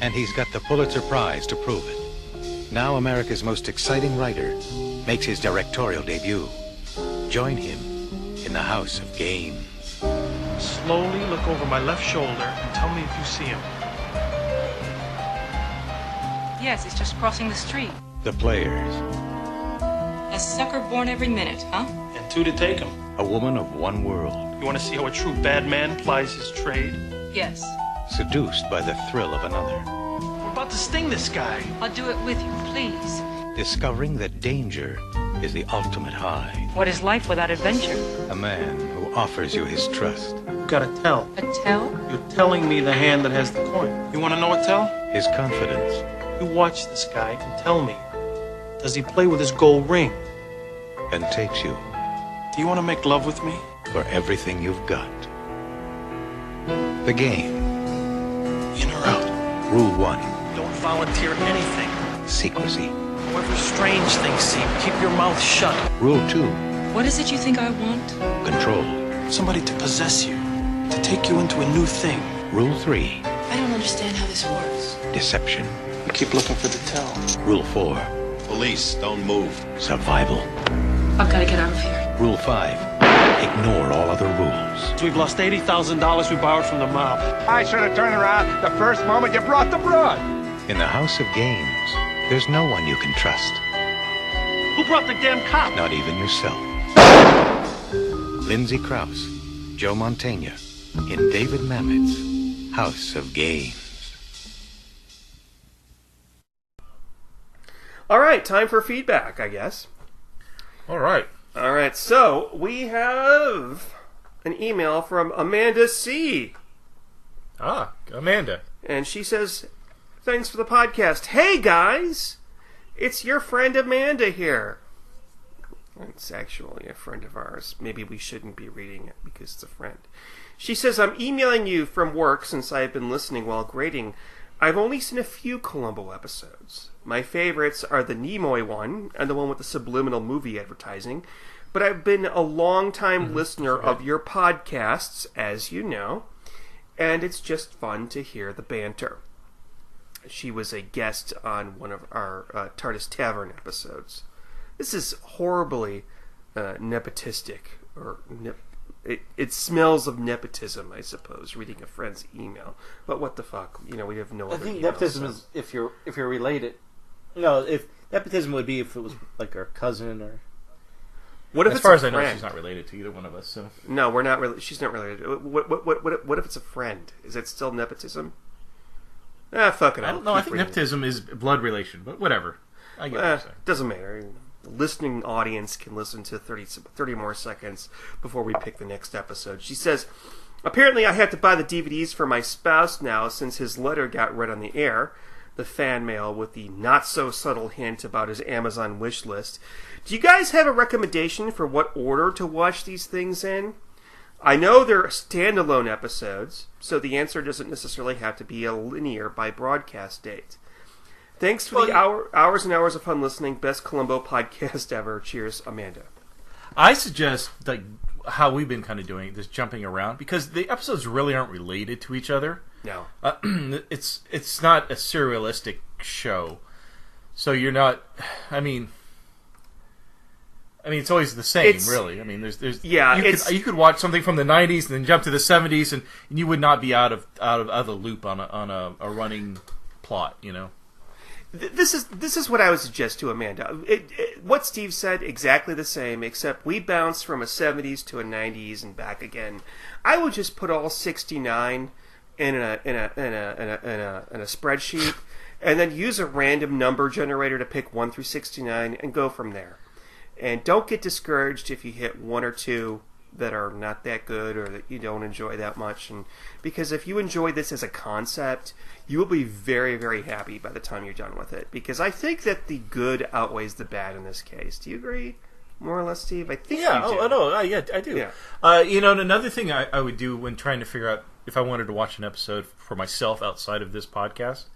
And he's got the Pulitzer Prize to prove it. Now America's most exciting writer makes his directorial debut. Join him in the House of Games. Slowly look over my left shoulder and tell me if you see him. Yes, he's just crossing the street. The Players. A sucker born every minute, huh? And 2 to take him. A woman of one world. You want to see how a true bad man plies his trade? Yes. Seduced by the thrill of another. We're about to sting this guy. I'll do it with you, please. Discovering that danger is the ultimate high. What is life without adventure? A man who offers you his trust. You gotta tell. A tell? You're telling me the hand that has the coin. You want to know a tell? His confidence. You watch this guy and tell me. Does he play with his gold ring? And takes you. Do you want to make love with me? For everything you've got. The Game. In or out? Rule 1. Don't volunteer anything. Secrecy. However strange things seem, keep your mouth shut. Rule 2. What is it you think I want? Control. Somebody to possess you. To take you into a new thing. Rule 3. I don't understand how this works. Deception. You keep looking for the tell. Rule 4. Police, don't move. Survival. I've got to get out of here. Rule 5. Ignore all other rules. We've lost $80,000 we borrowed from the mob. I should have turned around the first moment you brought the broad. In the House of Games, there's no one you can trust. Who brought the damn cop? Not even yourself. Lindsay Crouse, Joe Mantegna, in David Mamet's House of Games. All right, time for feedback, I guess. All right. All right, so we have an email from Amanda C. Ah, Amanda. And she says, thanks for the podcast. Hey, guys! It's your friend Amanda here. It's actually a friend of ours. Maybe we shouldn't be reading it because it's a friend. She says, I'm emailing you from work since I've been listening while grading. I've only seen a few Columbo episodes. My favorites are the Nimoy one and the one with the subliminal movie advertising. But I've been a long-time listener of your podcasts, as you know, and it's just fun to hear the banter. She was a guest on one of our TARDIS Tavern episodes. This is horribly nepotistic, or it smells of nepotism, I suppose, reading a friend's email. But what the fuck? You know, we have no other I think emails, nepotism so. is if you're related. No, if nepotism would be if it was like our cousin or. What if as it's far a as I know, friend? she's not related to either one of us. So No, we're not really. She's not related. What if it's a friend? Is it still nepotism? Fuck it. I don't know. I think nepotism is blood relation, but whatever. I get what you're saying. Doesn't matter. The listening audience can listen to 30 more seconds before we pick the next episode. She says, apparently I have to buy the DVDs for my spouse now since his letter got read on the air. The fan mail with the not-so-subtle hint about his Amazon wish list. Do you guys have a recommendation for what order to watch these things in? I know they're standalone episodes, so the answer doesn't necessarily have to be a linear by broadcast date. Thanks for the hours and hours of fun listening. Best Columbo podcast ever. Cheers, Amanda. I suggest like how we've been kind of doing this, jumping around, because the episodes really aren't related to each other. No. It's not a serialistic show. So you're not. I mean, it's always the same, really. I mean, there's you could watch something from the '90s and then jump to the '70s, and you would not be out of the loop on a running plot, you know. This is what I would suggest to Amanda. What Steve said, exactly the same, except we bounced from a '70s to a '90s and back again. I would just put all 69 in a spreadsheet, and then use a random number generator to pick 1 through 69 and go from there. And don't get discouraged if you hit 1 or 2 that are not that good or that you don't enjoy that much. And because if you enjoy this as a concept, you will be very, very happy by the time you're done with it. Because I think that the good outweighs the bad in this case. Do you agree? More or less, Steve? I think you do. Yeah, I do. Yeah. And another thing I would do when trying to figure out if I wanted to watch an episode for myself outside of this podcast,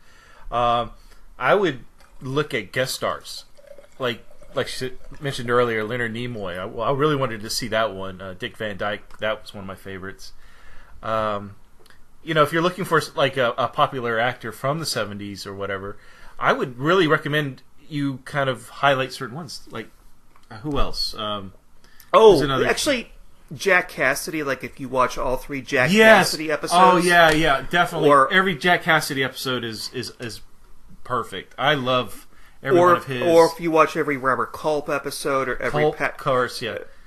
I would look at guest stars. Like she mentioned earlier, Leonard Nimoy. I really wanted to see that one. Dick Van Dyke, that was one of my favorites. If you're looking for like a popular actor from the 70s or whatever, I would really recommend you kind of highlight certain ones. Like, who else? Actually, Jack Cassidy. Like, if you watch all 3 Cassidy episodes. Oh, yeah, definitely. Or every Jack Cassidy episode is perfect. I love every one of his. Or if you watch every Robert Culp episode or every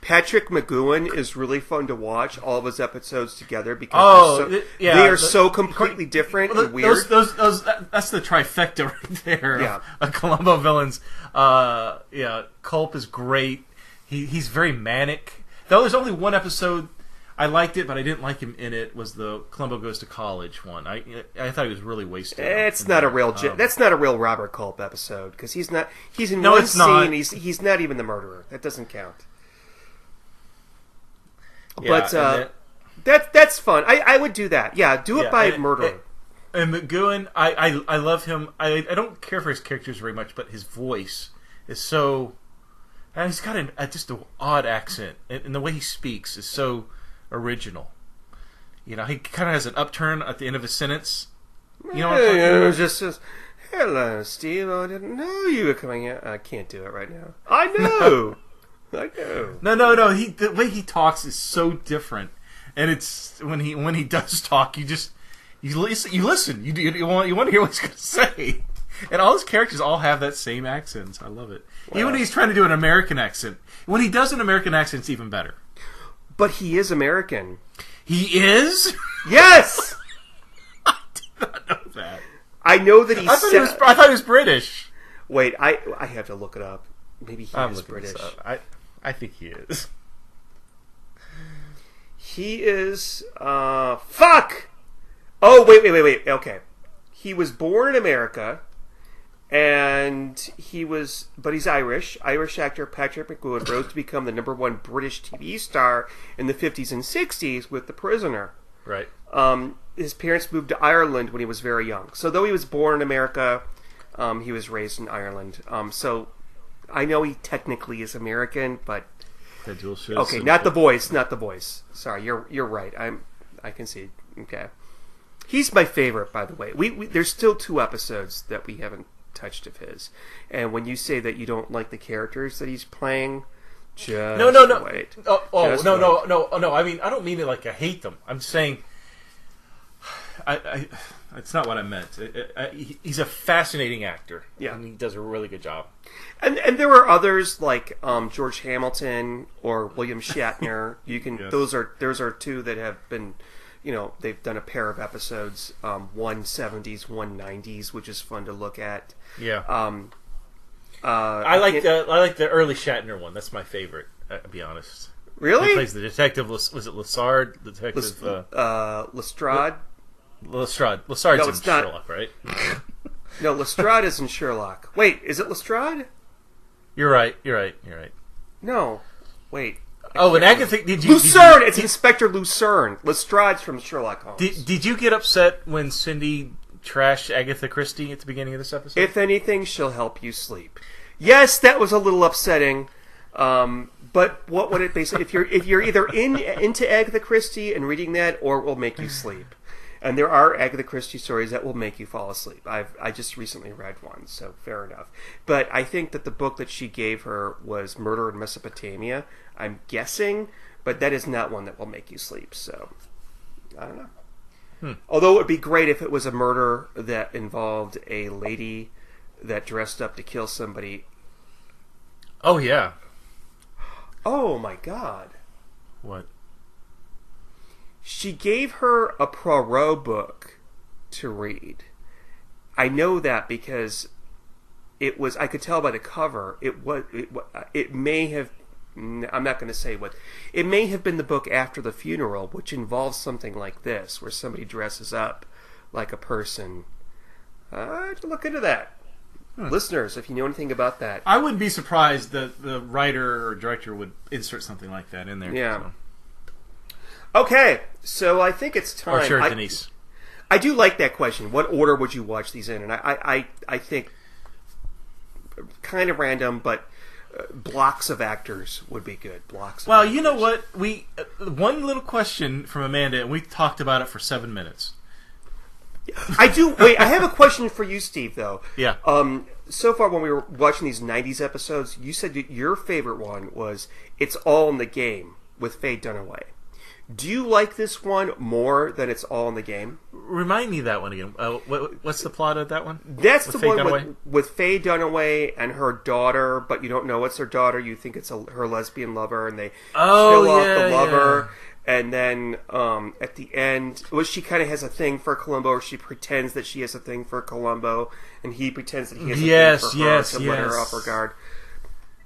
Patrick McGowan is really fun to watch, all of his episodes together, because they are so completely different and weird. That's the trifecta right there of Columbo villains. Culp is great. He's very manic. Though there's only one episode I liked it, but I didn't like him in it, was the Columbo Goes to College one. I thought he was really wasted. That's not a real Robert Culp episode, because he's in one scene, he's not even the murderer. That doesn't count. Yeah, but that's fun. I would do that. Yeah, do it by murdering. And McGowan, I love him. I don't care for his characters very much, but his voice is so... And he's got just an odd accent, and the way he speaks is so original. You know, he kind of has an upturn at the end of his sentence. You know what I'm talking about? Just says, "Hello, Steve. I didn't know you were coming in." I can't do it right now. I know. I know. No. The way he talks is so different, and it's when he does talk, you listen. You want to hear what he's going to say. And all his characters all have that same accent. I love it. Wow. Even when he's trying to do an American accent. When he does an American accent, it's even better. But he is American. He is? Yes! I did not know that. I know that he's... I thought he was British. Wait, I have to look it up. Maybe he is British. I think he is. He is... fuck! Oh, wait. Okay. He was born in America... And but he's Irish. Irish actor Patrick McGowan rose to become the #1 British TV star in the 50s and 60s with The Prisoner. Right. His parents moved to Ireland when he was very young. So though he was born in America, he was raised in Ireland. So I know he technically is American, but okay, not the voice. Sorry, you're right. I can see. Okay, he's my favorite, by the way. We there's still 2 episodes that we haven't touched of his, and when you say that you don't like the characters that he's playing, just no. Wait. No. I mean, I don't mean it like I hate them. I'm saying, it's not what I meant. He's a fascinating actor. Yeah, and he does a really good job. And there are others like George Hamilton or William Shatner. You can those are 2 that have been. You know, they've done a pair of episodes, one 70s, one 90s, which is fun to look at. Yeah. I like the early Shatner one. That's my favorite. I'll be honest. Really? He plays the detective. Was it Lassard? The detective. Lestrade. Lestrade. Lassard's in Sherlock, right? No, Lestrade is in Sherlock. Wait, is it Lestrade? You're right. No, wait. Oh, and Agatha... Lucerne! It's Inspector Lucerne. Lestrade's from Sherlock Holmes. Did you get upset when Cindy trashed Agatha Christie at the beginning of this episode? If anything, she'll help you sleep. Yes, that was a little upsetting. But what would it basically... If you're either into Agatha Christie and reading that, or it will make you sleep. And there are Agatha Christie stories that will make you fall asleep. I just recently read one, so fair enough. But I think that the book that she gave her was Murder in Mesopotamia. I'm guessing, but that is not one that will make you sleep. So I don't know. Although it would be great if it was a murder that involved a lady that dressed up to kill somebody. Oh yeah. Oh my God. What? She gave her a Poirot book to read. I know that because it was. I could tell by the cover. It may have. I'm not going to say what. It may have been the book After the Funeral, which involves something like this, where somebody dresses up like a person. I have to look into that. Listeners, if you know anything about that, I wouldn't be surprised that the writer or director would insert something like that in there. Yeah. So. Okay, so I think it's time. Or sure, Denise. I do like that question. What order would you watch these in? And I think kind of random, but blocks of actors would be good. Blocks. Well, you know what? We one little question from Amanda, and we talked about it for 7 minutes. I do. Wait, I have a question for you, Steve. Though. Yeah. So far, when we were watching these '90s episodes, you said that your favorite one was "It's All in the Game" with Faye Dunaway. Do you like this one more than It's All in the Game? Remind me that one again. What's the plot of that one? That's with the Faye one with Faye Dunaway and her daughter, but you don't know it's her daughter. You think it's her lesbian lover, and they kill off the lover. Yeah. And then at the end, she kind of has a thing for Columbo, or she pretends that she has a thing for Columbo, and he pretends that he has a thing for her to let her off her guard.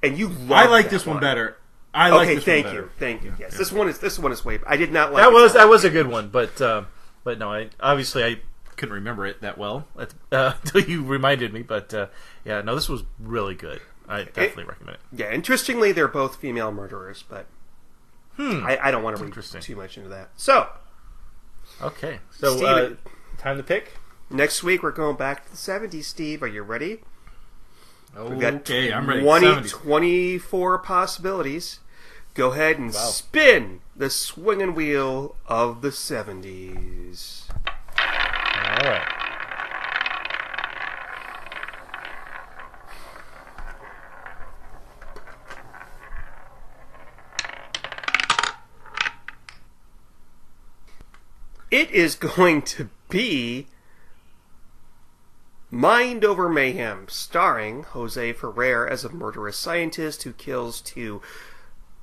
And you love I like this one better. I like this one better. Thank you. Yes, this one is way. I did not like that was a good one, but no, I couldn't remember it that well until you reminded me. But no, this was really good. I definitely recommend it. Yeah, interestingly, they're both female murderers, but I don't want to read too much into that. So, okay, so Steve, time to pick. Next week we're going back to the 70s. Steve, are you ready? Okay, I'm ready. 24 possibilities. Go ahead and spin the swinging wheel of the 70s. All right. It is going to be Mind Over Mayhem, starring Jose Ferrer as a murderous scientist who kills to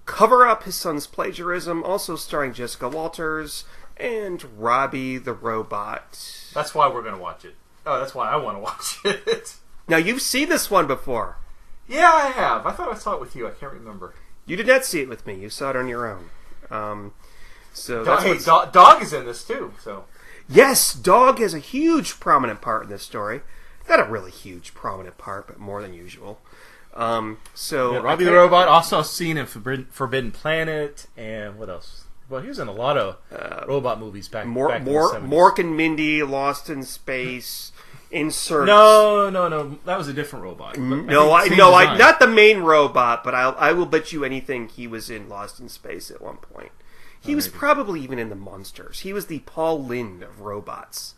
cover up his son's plagiarism, also starring Jessica Walters and Robbie the Robot. That's why we're going to watch it. Oh, that's why I want to watch it. Now, you've seen this one before. Yeah, I have. I thought I saw it with you. I can't remember. You did not see it with me. You saw it on your own. Dog is in this too. So yes, Dog has a huge prominent part in this story. Not a really huge prominent part, but more than usual. Robbie the Robot, also seen in Forbidden Planet, and what else? Well, he was in a lot of robot movies back in the 70s. Mork and Mindy, Lost in Space, Insert. No, that was a different robot. Not the main robot, but I will bet you anything he was in Lost in Space at one point. He was probably even in the Monsters. He was the Paul Lynde of robots.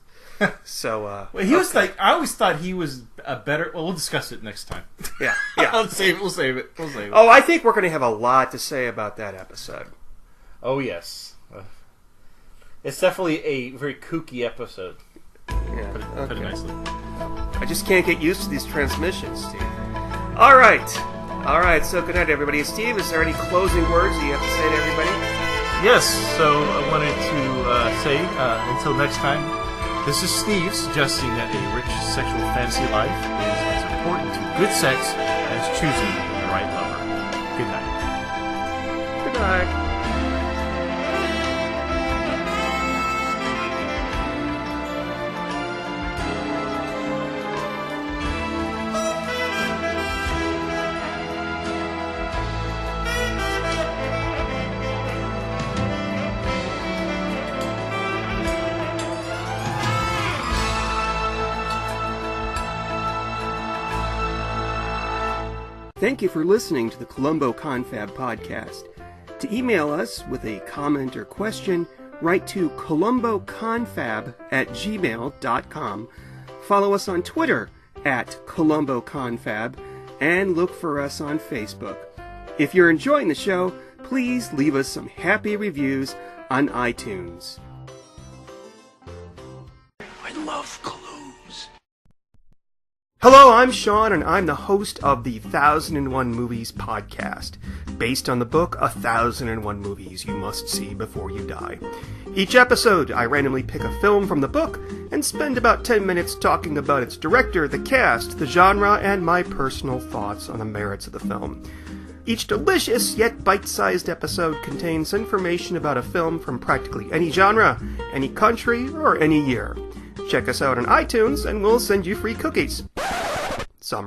So, he was like, I always thought he was a better. Well, we'll discuss it next time. Yeah. We'll save it. Oh, I think we're going to have a lot to say about that episode. Oh yes, it's definitely a very kooky episode. Yeah, put it nicely. I just can't get used to these transmissions, Steve. All right. So good night, everybody. Steve, is there any closing words you have to say to everybody? Yes. So I wanted to say until next time. This is Steve suggesting that a rich sexual fantasy life is as important to good sex as choosing the right lover. Good night. Good night. Thank you for listening to the Columbo Confab podcast. To email us with a comment or question, write to columboconfab@gmail.com. Follow us on Twitter @columboconfab, and look for us on Facebook. If you're enjoying the show, please leave us some happy reviews on iTunes. I love clues. Hello, I'm Sean, and I'm the host of the 1001 Movies podcast, based on the book 1001 Movies You Must See Before You Die. Each episode, I randomly pick a film from the book and spend about 10 minutes talking about its director, the cast, the genre, and my personal thoughts on the merits of the film. Each delicious yet bite-sized episode contains information about a film from practically any genre, any country, or any year. Check us out on iTunes, and we'll send you free cookies. Some